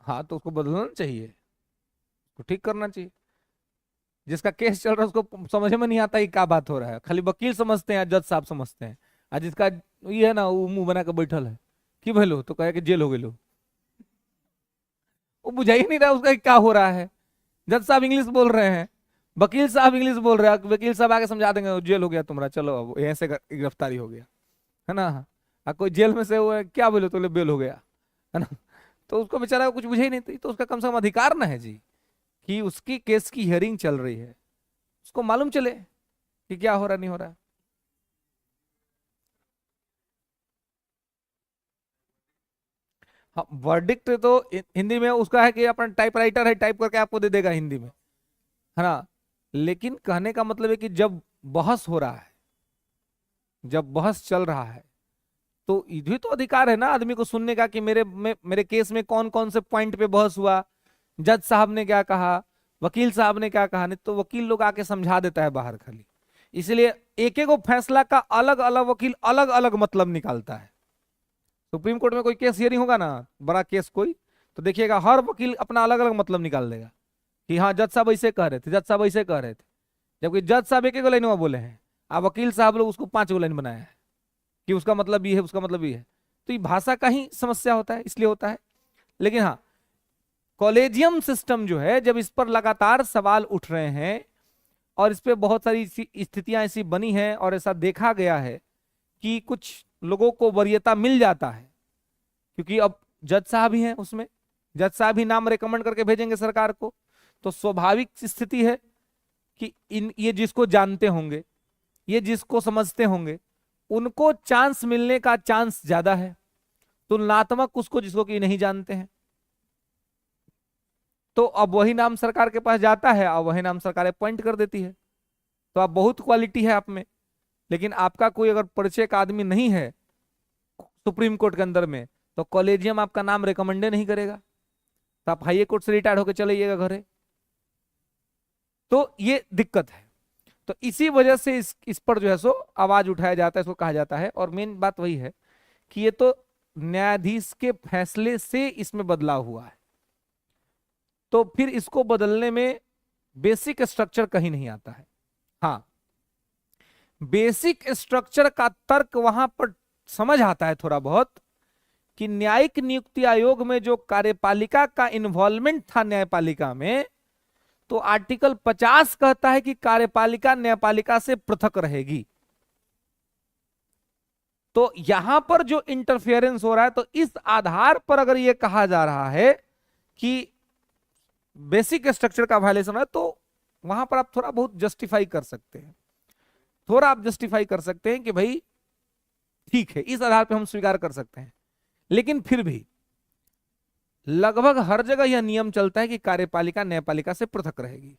हाँ, तो उसको बदलना चाहिए, उसको ठीक करना चाहिए। जिसका केस चल रहा है उसको समझ में नहीं आता ये क्या बात हो रहा है, खाली वकील समझते हैं, जज साहब समझते हैं। आज जिसका ये है ना, वो मुंह बना के बैठल है कि भलो, तो कहे कि जेल हो गए लो, वो बुझा ही नहीं रहा उसका कि क्या हो रहा है। जज साहब इंग्लिश बोल रहे हैं, वकील साहब इंग्लिश बोल रहे हैं, वकील साहब आगे समझा देंगे जेल हो गया तुम्हारा, चलो अब यहीं से गिरफ्तारी हो गया, है ना? कोई जेल में से हुआ है क्या, बोले तो बेल हो गया, है ना? तो उसको बेचारा को कुछ बुझे ही नहीं थी, तो उसका कम से कम अधिकार ना है जी कि उसकी केस की हियरिंग चल रही है, उसको मालूम चले कि क्या हो रहा नहीं हो रहा। हाँ, वर्डिक्ट तो हिंदी में उसका है कि अपना टाइपराइटर है, टाइप करके आपको दे देगा हिंदी में, है ना? लेकिन कहने का मतलब है कि जब बहस हो रहा है, जब बहस चल रहा है, तो ये भी तो अधिकार है ना आदमी को सुनने का कि मेरे केस में कौन कौन से पॉइंट पे बहस हुआ, जज साहब ने क्या कहा, वकील साहब ने क्या कहा। नहीं तो वकील लोग आके समझा देता है बाहर खाली, इसलिए एक एक फैसला का अलग अलग वकील अलग अलग मतलब निकालता है। सुप्रीम कोर्ट में कोई केस हियरिंग होगा ना, बड़ा केस कोई, तो देखिएगा हर वकील अपना अलग अलग मतलब निकाल देगा कि हाँ जज साहब ऐसे कह रहे थे, जज साहब ऐसे कह रहे थे, जबकि जज साहब एक एक लाइन में बोले हैं, अब वकील साहब लोग उसको 5 लाइन बनाया है कि उसका मतलब ये है, उसका मतलब ये है। तो ये भाषा का ही समस्या होता है, इसलिए होता है। लेकिन हाँ, कॉलेजियम सिस्टम जो है, जब इस पर लगातार सवाल उठ रहे हैं और इस पे बहुत सारी स्थितियां ऐसी बनी हैं और ऐसा देखा गया है कि कुछ लोगों को वरीयता मिल जाता है, क्योंकि अब जज साहब ही हैं उसमें, जज साहब ही नाम रेकमेंड करके भेजेंगे सरकार को, तो स्वाभाविक स्थिति है कि ये जिसको जानते होंगे, ये जिसको समझते होंगे, उनको चांस मिलने का चांस ज्यादा है, तुलनात्मक उसको जिसको कि नहीं जानते हैं। तो अब वही नाम सरकार के पास जाता है और वही नाम सरकार अपॉइंट कर देती है। तो आप बहुत क्वालिटी है आप में, लेकिन आपका कोई अगर परिचय का आदमी नहीं है सुप्रीम कोर्ट के अंदर में, तो कॉलेजियम आपका नाम रिकमेंडे नहीं करेगा, तो आप हाई कोर्ट से रिटायर्ड होकर चले जाइएगा घरे। तो ये दिक्कत है। तो इसी वजह से इस पर जो है सो आवाज उठाया जाता है, इसको कहा जाता है। और मेन बात वही है कि ये तो न्यायाधीश के फैसले से इसमें बदलाव हुआ है, तो फिर इसको बदलने में बेसिक स्ट्रक्चर कहीं नहीं आता है। हाँ, बेसिक स्ट्रक्चर का तर्क वहां पर समझ आता है थोड़ा बहुत, कि न्यायिक नियुक्ति आयोग में जो कार्यपालिका का इन्वॉल्वमेंट था न्यायपालिका में, तो आर्टिकल 50 कहता है कि कार्यपालिका न्यायपालिका से पृथक रहेगी। तो यहां पर जो इंटरफेरेंस हो रहा है, तो इस आधार पर अगर यह कहा जा रहा है कि बेसिक स्ट्रक्चर का वायलेशन है, तो वहां पर आप थोड़ा बहुत जस्टिफाई कर सकते हैं, थोड़ा आप जस्टिफाई कर सकते हैं कि भाई ठीक है, इस आधार पे हम स्वीकार कर सकते हैं। लेकिन फिर भी लगभग हर जगह यह नियम चलता है कि कार्यपालिका न्यायपालिका से पृथक रहेगी,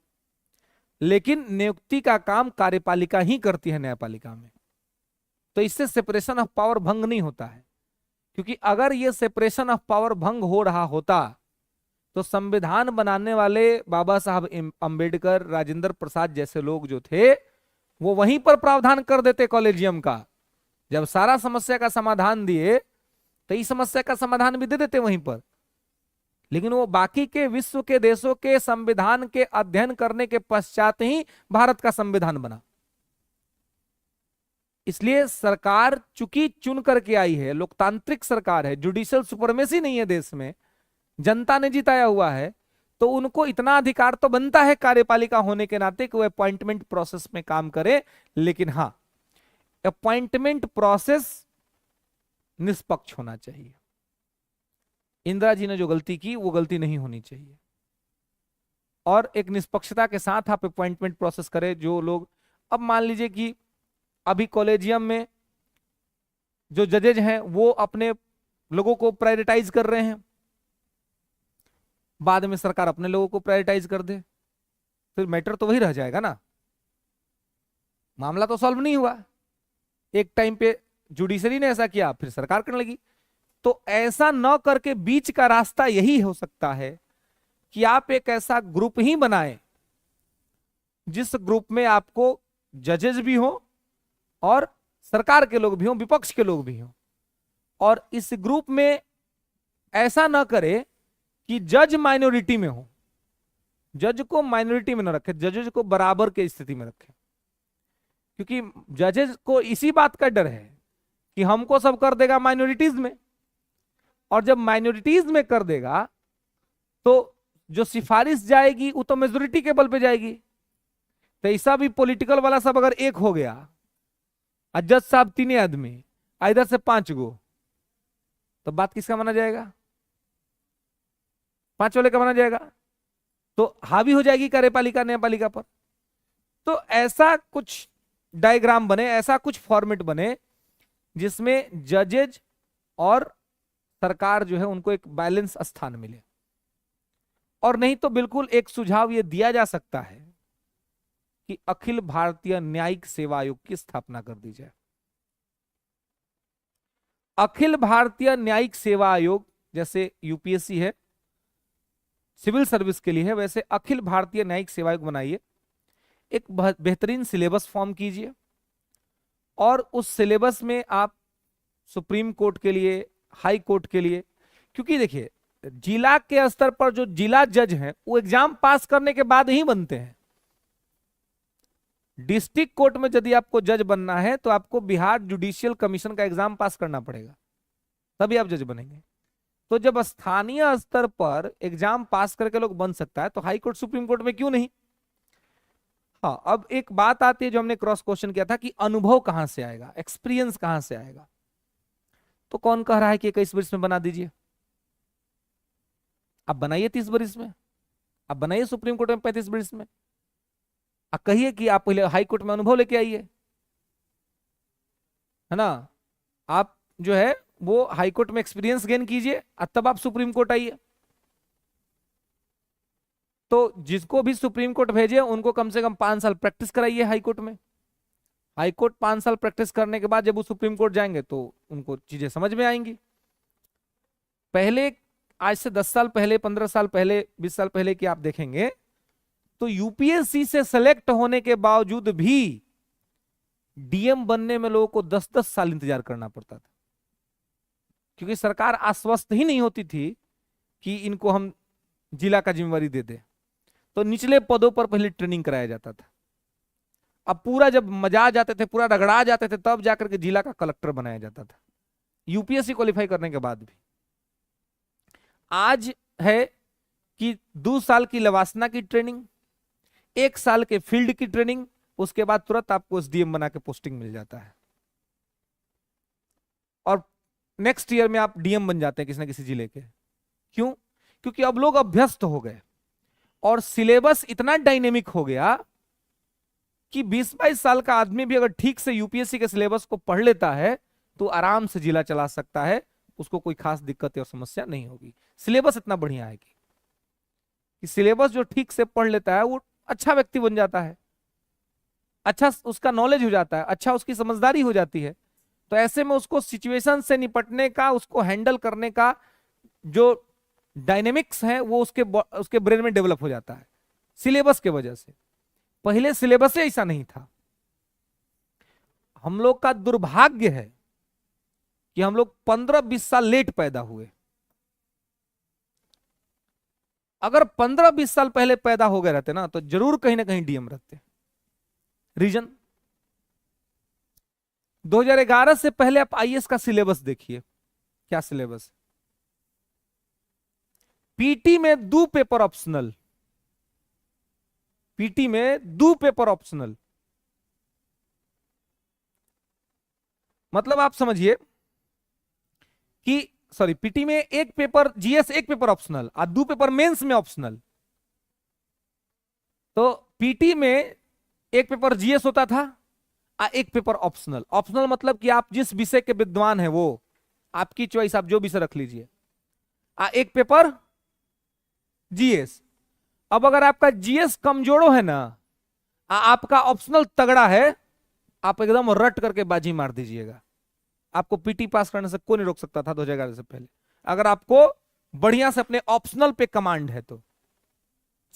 लेकिन नियुक्ति का काम कार्यपालिका ही करती है न्यायपालिका में। तो इससे सेपरेशन ऑफ पावर भंग नहीं होता है, क्योंकि अगर यह सेपरेशन ऑफ पावर भंग हो रहा होता तो संविधान बनाने वाले बाबा साहब अंबेडकर, राजेंद्र प्रसाद जैसे लोग जो थे, वो वहीं पर प्रावधान कर देते कॉलेजियम का। जब सारा समस्या का समाधान दिए तो इस समस्या का समाधान भी दे देते वहीं पर, लेकिन वो बाकी के विश्व के देशों के संविधान के अध्ययन करने के पश्चात ही भारत का संविधान बना। इसलिए सरकार चूंकि चुन करके आई है, लोकतांत्रिक सरकार है, जुडिशियल सुपरमेसी नहीं है देश में, जनता ने जिताया हुआ है, तो उनको इतना अधिकार तो बनता है कार्यपालिका होने के नाते कि वो अपॉइंटमेंट प्रोसेस में काम करे। लेकिन हाँ, अपॉइंटमेंट प्रोसेस निष्पक्ष होना चाहिए। इंदिरा जी ने जो गलती की वो गलती नहीं होनी चाहिए, और एक निष्पक्षता के साथ आप अपॉइंटमेंट प्रोसेस करें। जो लोग, अब मान लीजिए कि अभी कॉलेजियम में जो जजेज हैं वो अपने लोगों को प्रायोरिटाइज कर रहे हैं, बाद में सरकार अपने लोगों को प्रायोरिटाइज कर दे, फिर मैटर तो वही रह जाएगा ना, मामला तो सॉल्व नहीं हुआ। एक टाइम पे जुडिशरी ने ऐसा किया, फिर सरकार करने लगी। तो ऐसा न करके बीच का रास्ता यही हो सकता है कि आप एक ऐसा ग्रुप ही बनाएं जिस ग्रुप में आपको जजेस भी हो और सरकार के लोग भी हो, विपक्ष के लोग भी हो, और इस ग्रुप में ऐसा ना करे कि जज माइनॉरिटी में हो, जज को माइनॉरिटी में ना रखे, जजेस को बराबर के स्थिति में रखे। क्योंकि जजेस को इसी बात का डर है कि हमको सब कर देगा माइनॉरिटीज में, और जब माइनॉरिटीज में कर देगा तो जो सिफारिश जाएगी वो तो मेजोरिटी के बल पे जाएगी। तो ऐसा भी पॉलिटिकल वाला सब अगर एक हो गया, और जज साहब 3 आदमी, इधर से 5 गो, तो बात किसका माना जाएगा? 5 वाले का माना जाएगा, तो हावी हो जाएगी कार्यपालिका न्यायपालिका पर। तो ऐसा कुछ डायग्राम बने, ऐसा कुछ फॉर्मेट बने जिसमें जजेज और सरकार जो है उनको एक बैलेंस स्थान मिले। और नहीं तो बिल्कुल एक सुझाव यह दिया जा सकता है कि अखिल भारतीय न्यायिक सेवा आयोग की स्थापना कर दी जाए। अखिल भारतीय न्यायिक सेवा आयोग, जैसे यूपीएससी है सिविल सर्विस के लिए है, वैसे अखिल भारतीय न्यायिक सेवा आयोग बनाइए, एक बेहतरीन सिलेबस फॉर्म कीजिए, और उस सिलेबस में आप सुप्रीम कोर्ट के लिए, हाई कोर्ट के लिए, क्योंकि देखिए जिला के स्तर पर जो जिला जज हैं वो एग्जाम पास करने के बाद ही बनते हैं। डिस्ट्रिक्ट कोर्ट में यदि आपको जज बनना है तो आपको बिहार जुडिशियल कमीशन का एग्जाम पास करना पड़ेगा, तभी आप जज बनेंगे। तो जब स्थानीय स्तर पर एग्जाम पास करके लोग बन सकता है तो हाई कोर्ट सुप्रीम कोर्ट में क्यों नहीं? हाँ, अब एक बात आती है जो हमने क्रॉस क्वेश्चन किया था कि अनुभव कहां से आएगा, एक्सपीरियंस कहां से आएगा। तो कौन कह रहा है कि 21 वर्ष में बना दीजिए? आप बनाइए 30 वर्ष में, आप बनाइए सुप्रीम कोर्ट में 35 वर्ष में। आप कहिए कि आप पहले हाई कोर्ट में अनुभव लेके आइए, है ना। आप जो है वो हाई कोर्ट में एक्सपीरियंस गेन कीजिए और तब आप सुप्रीम कोर्ट आइए। तो जिसको भी सुप्रीम कोर्ट भेजे उनको कम से कम 5 साल प्रैक्टिस कराइए हाई कोर्ट में। हाई कोर्ट 5 साल प्रैक्टिस करने के बाद जब वो सुप्रीम कोर्ट जाएंगे तो उनको चीजें समझ में आएंगी। पहले आज से 10 साल पहले, 15 साल पहले, 20 साल पहले की आप देखेंगे तो यूपीएससी से सेलेक्ट होने के बावजूद भी डीएम बनने में लोगों को 10-10 साल इंतजार करना पड़ता था, क्योंकि सरकार आश्वस्त ही नहीं होती थी कि इनको हम जिला का जिम्मेवारी दे दे। तो निचले पदों पर पहले ट्रेनिंग कराया जाता था। अब पूरा जब मजा जाते थे, पूरा रगड़ा जाते थे, तब जाकर के जिला का कलेक्टर बनाया जाता था यूपीएससी क्वालिफाई करने के बाद भी। आज है कि 2 साल की लवासना की ट्रेनिंग, 1 साल के फील्ड की ट्रेनिंग, उसके बाद तुरंत आपको एसडीएम बना के पोस्टिंग मिल जाता है और नेक्स्ट ईयर में आप डीएम बन जाते हैं किसी ना किसी जिले के। क्यों? क्योंकि अब लोग अभ्यस्त हो गए और सिलेबस इतना डायनेमिक हो गया कि 20-22 साल का आदमी भी अगर ठीक से यूपीएससी के सिलेबस को पढ़ लेता है तो आराम से जिला चला सकता है, उसको कोई खास दिक्कत और समस्या नहीं होगी। सिलेबस इतना बढ़िया है कि सिलेबस जो ठीक से पढ़ लेता है वो अच्छा व्यक्ति बन जाता है, अच्छा उसका नॉलेज हो जाता है, अच्छा उसकी समझदारी हो जाती है। तो ऐसे में उसको सिचुएशन से निपटने का, उसको हैंडल करने का जो डायनेमिक्स है वो उसके ब्रेन में डेवलप हो जाता है सिलेबस के वजह से। पहले सिलेबस से ऐसा नहीं था। हम लोग का दुर्भाग्य है कि हम लोग 15-20 साल लेट पैदा हुए। अगर 15-20 साल पहले पैदा हो गए रहते ना तो जरूर कहीं ना कहीं डीएम रहते। रीजन 2011 से पहले आप आईएएस का सिलेबस देखिए, क्या सिलेबस। पीटी में 2 पेपर ऑप्शनल, पीटी में 2 पेपर ऑप्शनल। मतलब आप समझिए कि सॉरी, पीटी में 1 पेपर जीएस, 1 पेपर ऑप्शनल और 2 पेपर मेंस में ऑप्शनल। तो पीटी में 1 पेपर जीएस होता था और 1 पेपर ऑप्शनल। ऑप्शनल मतलब कि आप जिस विषय के विद्वान हैं वो आपकी चॉइस, आप जो विषय रख लीजिए। 1 पेपर जीएस। अब अगर आपका जीएस कमजोरो है ना, आपका ऑप्शनल तगड़ा है, आप एकदम रट करके बाजी मार दीजिएगा। आपको पीटी पास करने से कोई नहीं रोक सकता था 2011 से पहले, अगर आपको बढ़िया से अपने ऑप्शनल पे कमांड है तो।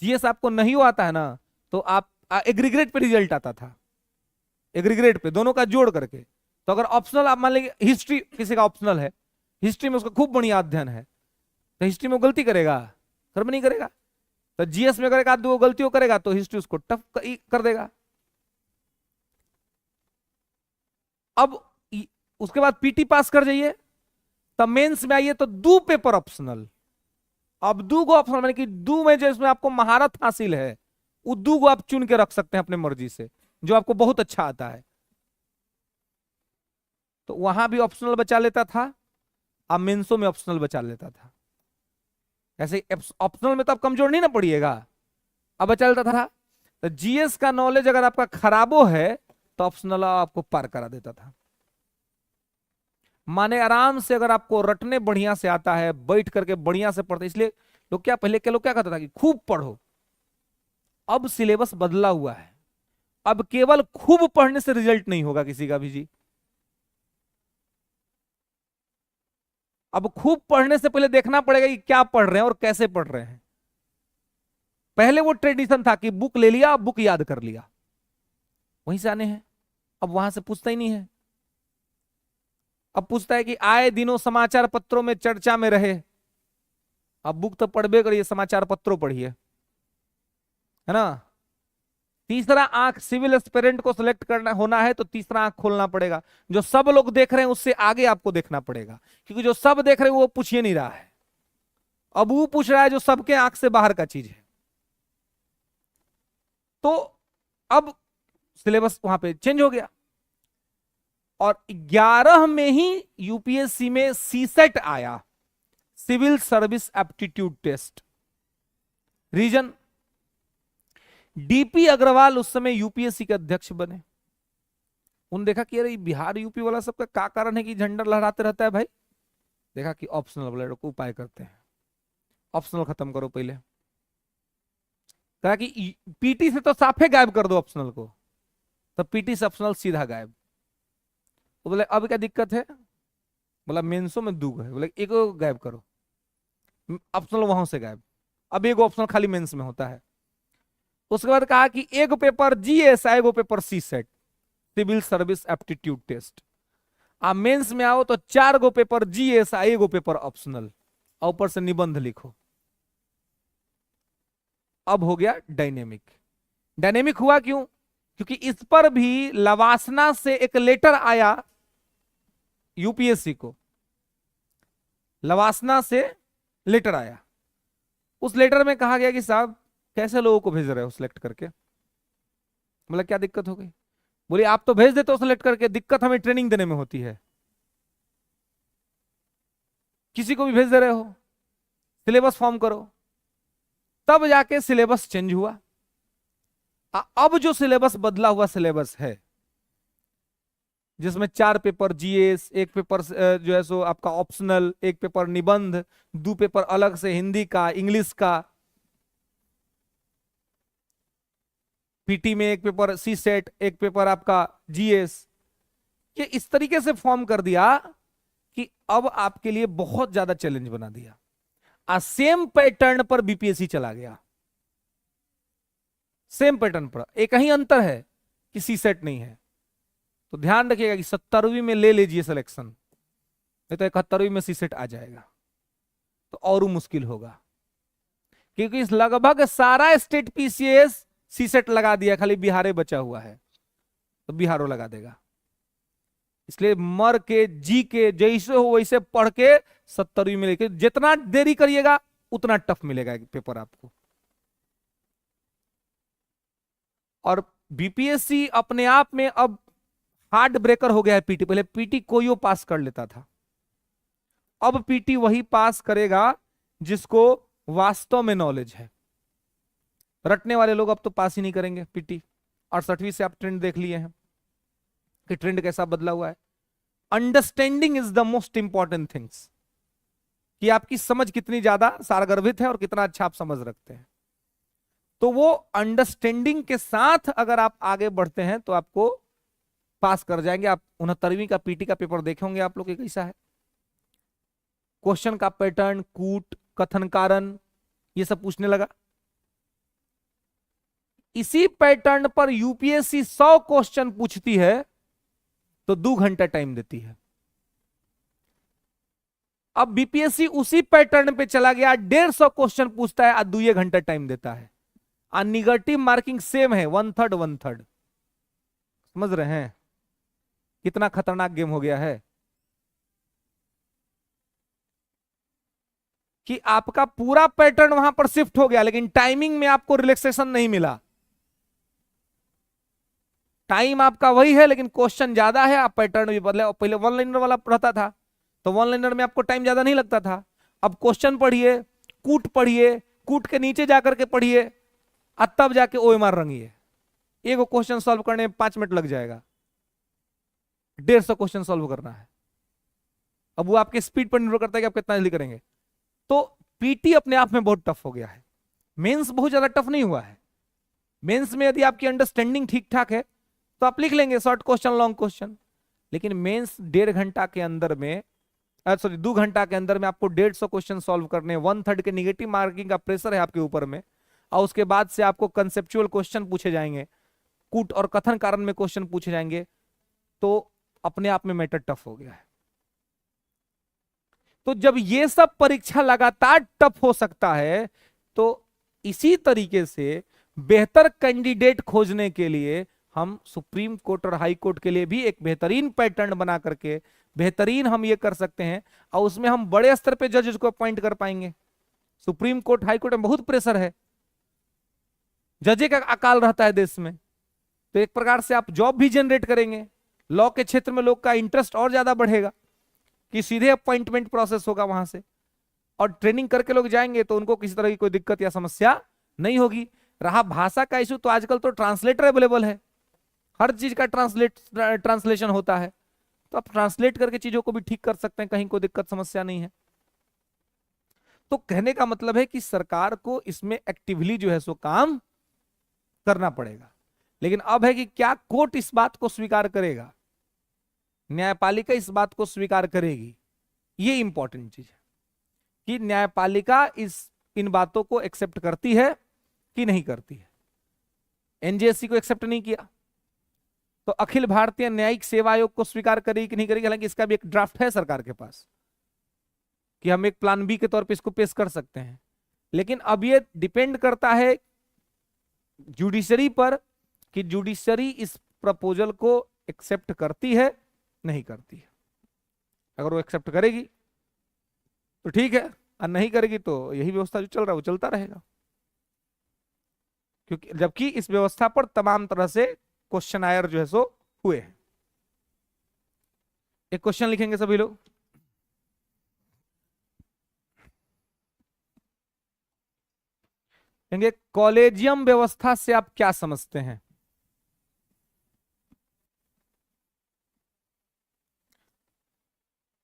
जीएस आपको नहीं हो आता है ना तो आप एग्रीग्रेड पे रिजल्ट आता था, एग्रीग्रेड पे दोनों का जोड़ करके। तो अगर ऑप्शनल आप मान लीजिए हिस्ट्री किसी का ऑप्शनल है, हिस्ट्री में उसका खूब बढ़िया अध्ययन है, तो हिस्ट्री में गलती करेगा? कर्म नहीं करेगा। तो जीएस में अगर 1-2 गलतियों करेगा तो हिस्ट्री उसको टफ कर देगा। अब उसके बाद पीटी पास कर जाइए, तब मेंस में आइए तो 2 पेपर ऑप्शनल। अब 2 गो ऑप्शनल माने कि 2 में जिसमें आपको महारत हासिल है वो 2 गो आप चुन के रख सकते हैं अपने मर्जी से, जो आपको बहुत अच्छा आता है। तो वहां भी ऑप्शनल बचा लेता था, अब मेंसों में ऑप्शनल बचा लेता था। ऐसे ऑप्शनल में तो आप कमजोर नहीं ना पड़िएगा, अब बचा लेता था। तो जीएस का नॉलेज अगर आपका खराबो है तो ऑप्शनल आपको पार करा देता था। माने आराम से अगर आपको रटने बढ़िया से आता है, बैठ करके बढ़िया से पढ़ते, इसलिए लोग क्या पहले के लोग क्या कहता था कि खूब पढ़ो। अब सिलेबस बदला हुआ है, अब केवल खूब पढ़ने से रिजल्ट नहीं होगा किसी का भी जी। अब खूब पढ़ने से पहले देखना पड़ेगा कि क्या पढ़ रहे हैं और कैसे पढ़ रहे हैं। पहले वो ट्रेडिशन था कि बुक ले लिया, बुक याद कर लिया, वहीं से आने हैं। अब वहां से पूछता ही नहीं है, अब पूछता है कि आए दिनों समाचार पत्रों में चर्चा में रहे। अब बुक तो पढ़बे करिए, समाचार पत्रों पढ़िए, है ना। तीसरा आंख सिविल एस्पिरेंट को सिलेक्ट करना होना है तो तीसरा आंख खोलना पड़ेगा। जो सब लोग देख रहे हैं उससे आगे आपको देखना पड़ेगा, क्योंकि जो सब देख रहे हैं वो पूछ ही नहीं रहा है। अब वो पूछ रहा है जो सबके आंख से बाहर का चीज है। तो अब सिलेबस वहां पे चेंज हो गया, और 11 में ही यूपीएससी में सीसेट आया, civil service aptitude test. Reason, DP Agarwal उस समय यूपीएससी के अध्यक्ष बने। उन्होंने देखा कि अरे बिहार यूपी वाला सबका क्या कारण है कि झंडा लहराते रहता है भाई। देखा कि ऑप्शनल वाले को उपाय करते हैं, ऑप्शनल खत्म करो पहले। कहा कि पीटी से तो साफे गायब कर दो ऑप्शनल को, तो पीटी से ऑप्शनल सीधा गायब। तो बोले अब क्या दिक्कत है, बोला मेंसो में 2 है, बोले एक गायब करो, ऑप्शनल वहां से गायब, अब एक ऑप्शनल खाली मेंस में होता है। उसके बाद कहा कि एक पेपर जीएस, एक paper CSAT, civil service aptitude test. आप मेंस में आओ तो 4 गो पेपर जीएस, एक पेपर ऑप्शनल, और ऊपर से निबंध लिखो। अब हो गया डायनेमिक। डायनेमिक हुआ क्यों? क्योंकि इस पर भी लवासना से एक लेटर आया यूपीएससी को, लवासना से लेटर आया। उस लेटर में कहा गया कि साहब कैसे लोगों को भेज रहे हो सिलेक्ट करके। मतलब क्या दिक्कत हो गई? बोले आप तो भेज देते हो सिलेक्ट करके, दिक्कत हमें ट्रेनिंग देने में होती है। किसी को भी भेज दे रहे हो, सिलेबस फॉर्म करो। तब जाके सिलेबस चेंज हुआ। अब जो सिलेबस बदला हुआ सिलेबस है, जिसमें 4 पेपर जीएस, एक पेपर जो है सो आपका ऑप्शनल, एक पेपर निबंध, 2 पेपर अलग से हिंदी का, इंग्लिश का, पीटी में एक पेपर सी सेट, एक पेपर आपका जीएस, ये इस तरीके से फॉर्म कर दिया कि अब आपके लिए बहुत ज्यादा चैलेंज बना दिया। सेम पैटर्न पर बीपीएससी चला गया, सेम पैटर्न पर, एक ही अंतर है कि सी सेट नहीं है। तो ध्यान रखिएगा कि 70वीं में ले लीजिए सिलेक्शन, नहीं तो 71वीं में सी सेट आ जाएगा तो और मुश्किल होगा। क्योंकि लगभग सारा स्टेट पीसीएस सी सेट लगा दिया, खाली बिहार बचा हुआ है, तो बिहारो लगा देगा। इसलिए मर के जी के जैसे हो वैसे पढ़ के 70वीं में लेके, जितना देरी करिएगा उतना टफ मिलेगा पेपर आपको। और बीपीएससी अपने आप में अब हार्ड ब्रेकर हो गया है पीटी। पहले पीटी कोई पास कर लेता था, अब पीटी वही पास करेगा जिसको वास्तव में नॉलेज है। रटने वाले लोग अब तो पास ही नहीं करेंगे पीटी। 68वीं से आप ट्रेंड देख लिए हैं कि ट्रेंड कैसा बदला हुआ है। Understanding is the most important things, कि आपकी समझ कितनी ज्यादा सारगर्भित है और कितना अच्छा आप समझ रखते हैं। तो वो अंडरस्टैंडिंग के साथ अगर आप आगे बढ़ते हैं तो आपको पास कर जाएंगे। आप 69वीं का पीटी का पेपर देखे होंगे आप लोग, कैसा है क्वेश्चन का पैटर्न, कूट, कथन कारण, ये सब पूछने लगा। इसी पैटर्न पर यूपीएससी 100 क्वेश्चन पूछती है तो 2 घंटा टाइम देती है। अब बीपीएससी उसी पैटर्न पे चला गया, 150 क्वेश्चन पूछता है और 2 घंटा टाइम देता है। और निगेटिव मार्किंग सेम है, 1/3 1/3। समझ रहे हैं कितना खतरनाक गेम हो गया है? कि आपका पूरा पैटर्न वहां पर शिफ्ट हो गया, लेकिन टाइमिंग में आपको रिलैक्सेशन नहीं मिला। टाइम आपका वही है लेकिन क्वेश्चन ज्यादा है, आप पैटर्न भी बदले। पहले वन लाइनर वाला रहता था तो वन लाइनर में आपको टाइम ज्यादा नहीं लगता था। अब क्वेश्चन पढ़िए, कूट पढ़िए, कूट के नीचे जाकर के पढ़िए, और तब जाके ओएमआर रंगिए। एक क्वेश्चन सॉल्व करने में 5 मिनट लग जाएगा, 150 क्वेश्चन सॉल्व करना है। अब वो आपके स्पीड पर निर्भर करता है कि आप कितना जल्दी करेंगे। तो पीटी अपने आप में बहुत टफ हो गया है। मेंस बहुत ज्यादा टफ नहीं हुआ है। मेंस में यदि आपकी अंडरस्टैंडिंग ठीक ठाक है तो आप लिख लेंगे शॉर्ट क्वेश्चन, लॉन्ग क्वेश्चन। लेकिन मेंस 1.5 घंटा के अंदर में, सॉरी 2 घंटा के अंदर में आपको 150 क्वेश्चन सॉल्व करने, 1/3 के निगेटिव मार्किंग का प्रेशर है आपके ऊपर में, और उसके बाद से आपको कंसेप्चुअल क्वेश्चन पूछे जाएंगे, कूट और कथन कारण में क्वेश्चन पूछे जाएंगे। तो अपने आप में मैटर टफ हो गया है। तो जब ये सब परीक्षा लगातार टफ हो सकता है, तो इसी तरीके से बेहतर कैंडिडेट खोजने के लिए हम सुप्रीम कोर्ट और हाई कोर्ट के लिए भी एक बेहतरीन पैटर्न बना करके बेहतरीन हम ये कर सकते हैं, और उसमें हम बड़े स्तर पे जजेस को अपॉइंट कर पाएंगे। सुप्रीम कोर्ट, हाई कोर्ट में बहुत प्रेशर है, जजे का अकाल रहता है देश में। तो एक प्रकार से आप जॉब भी जनरेट करेंगे, लॉ के क्षेत्र में लोग का इंटरेस्ट और ज्यादा बढ़ेगा कि सीधे अपॉइंटमेंट प्रोसेस होगा वहां से, और ट्रेनिंग करके लोग जाएंगे तो उनको किसी तरह की कोई दिक्कत या समस्या नहीं होगी। रहा भाषा का इशू, तो आजकल तो ट्रांसलेटर अवेलेबल है, हर चीज का ट्रांसलेशन होता है, तो आप ट्रांसलेट करके चीजों को भी ठीक कर सकते हैं, कहीं कोई दिक्कत समस्या नहीं है। तो कहने का मतलब है कि सरकार को इसमें एक्टिवली जो है सो काम करना पड़ेगा। लेकिन अब है कि क्या कोर्ट इस बात को स्वीकार करेगा, न्यायपालिका इस बात को स्वीकार करेगी, ये इंपॉर्टेंट चीज है कि न्यायपालिका इन बातों को एक्सेप्ट करती है कि नहीं करती है। एनजेएससी को एक्सेप्ट नहीं किया तो अखिल भारतीय न्यायिक सेवा आयोग को स्वीकार करेगी कि नहीं करेगी? हालांकि इसका भी एक ड्राफ्ट है सरकार के पास कि हम एक प्लान बी के तौर पे इसको पेश कर सकते हैं, लेकिन अब ये डिपेंड करता है जुडिशरी पर कि जुडिशरी इस प्रपोजल को एक्सेप्ट करती है नहीं करती है। अगर वो एक्सेप्ट करेगी तो ठीक है, और नहीं करेगी तो यही व्यवस्था जो चल रहा है वो चलता रहेगा, क्योंकि जबकि इस व्यवस्था पर तमाम तरह से क्वेश्चन आयर जो है सो हुए हैं। एक क्वेश्चन लिखेंगे सभी लोग। कहेंगे कॉलेजियम व्यवस्था से आप क्या समझते हैं?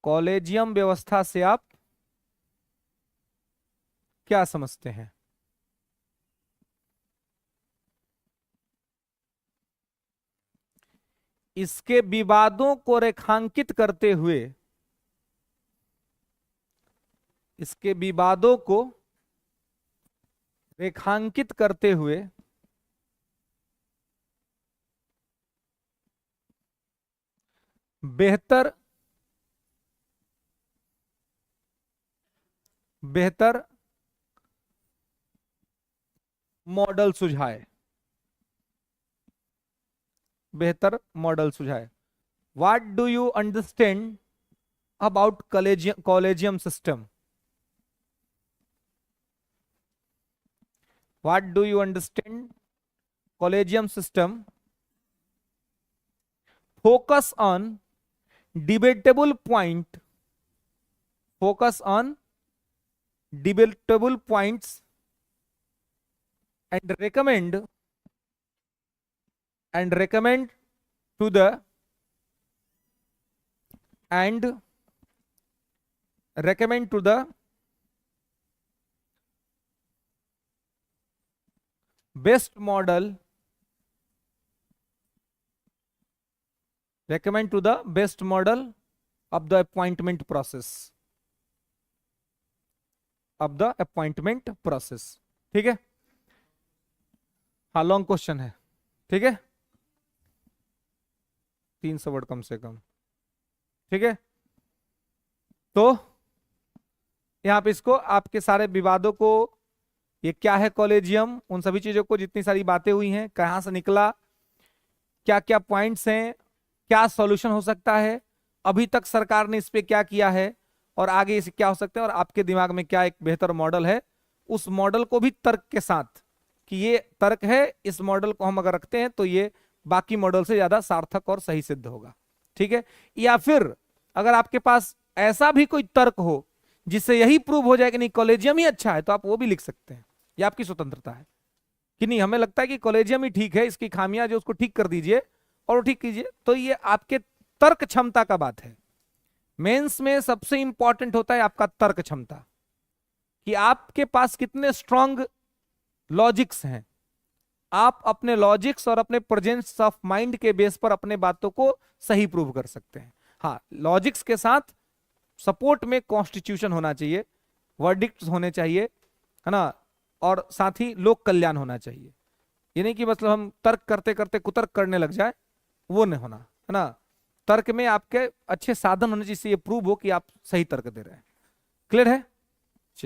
कॉलेजियम व्यवस्था से आप क्या समझते हैं? इसके विवादों को रेखांकित करते हुए, इसके विवादों को रेखांकित करते हुए बेहतर मॉडल सुझाए, बेहतर मॉडल सुझाए। What do you understand about collegium system? What do you understand collegium system? Focus on debatable point, focus on debatable points and recommend to the best model, recommend to the best model of the appointment process, of the appointment process। ठीक है, हाँ long question है, ठीक है, 300 word कम से कम, ठीक है। तो यहां पे इसको आपके सारे विवादों को, ये क्या है कॉलेजियम, उन सभी चीजों को, जितनी सारी बातें हुई हैं, कहां से निकला, क्या क्या पॉइंट्स हैं, क्या सॉल्यूशन हो सकता है, अभी तक सरकार ने इस पे क्या किया है, और आगे इसे क्या हो सकते हैं, और आपके दिमाग में क्या एक बेहतर मॉडल है, उस मॉडल को भी तर्क के साथ कि ये तर्क है, इस मॉडल को हम अगर रखते हैं तो ये बाकी मॉडल से ज्यादा सार्थक और सही सिद्ध होगा, ठीक है। या फिर अगर आपके पास ऐसा भी कोई तर्क हो जिससे यही प्रूव हो जाए कि नहीं कॉलेजियम ही अच्छा है, तो आप वो भी लिख सकते हैं, ये आपकी स्वतंत्रता है कि नहीं हमें लगता है कि कॉलेजियम ही ठीक है, इसकी खामियां जो उसको ठीक कर दीजिए और ठीक कीजिए, तो ये आपके तर्क क्षमता का बात है। मेंस में सबसे इंपॉर्टेंट होता है आपका तर्क क्षमता, कि आपके पास कितने स्ट्रांग लॉजिक्स हैं, आप अपने लॉजिक्स और अपने प्रेजेंस ऑफ माइंड के बेस पर अपने बातों को सही प्रूव कर सकते हैं। हाँ, लॉजिक्स के साथ सपोर्ट में कॉन्स्टिट्यूशन होना चाहिए, वर्डिक्ट्स होने चाहिए, है ना, और साथ ही लोक कल्याण होना चाहिए। ये नहीं कि मतलब हम तर्क करते करते कुतर्क करने लग जाए, वो नहीं होना, है ना। तर्क में आपके अच्छे साधन होने चाहिए, ये प्रूव हो कि आप सही तर्क दे रहे हैं। क्लियर है?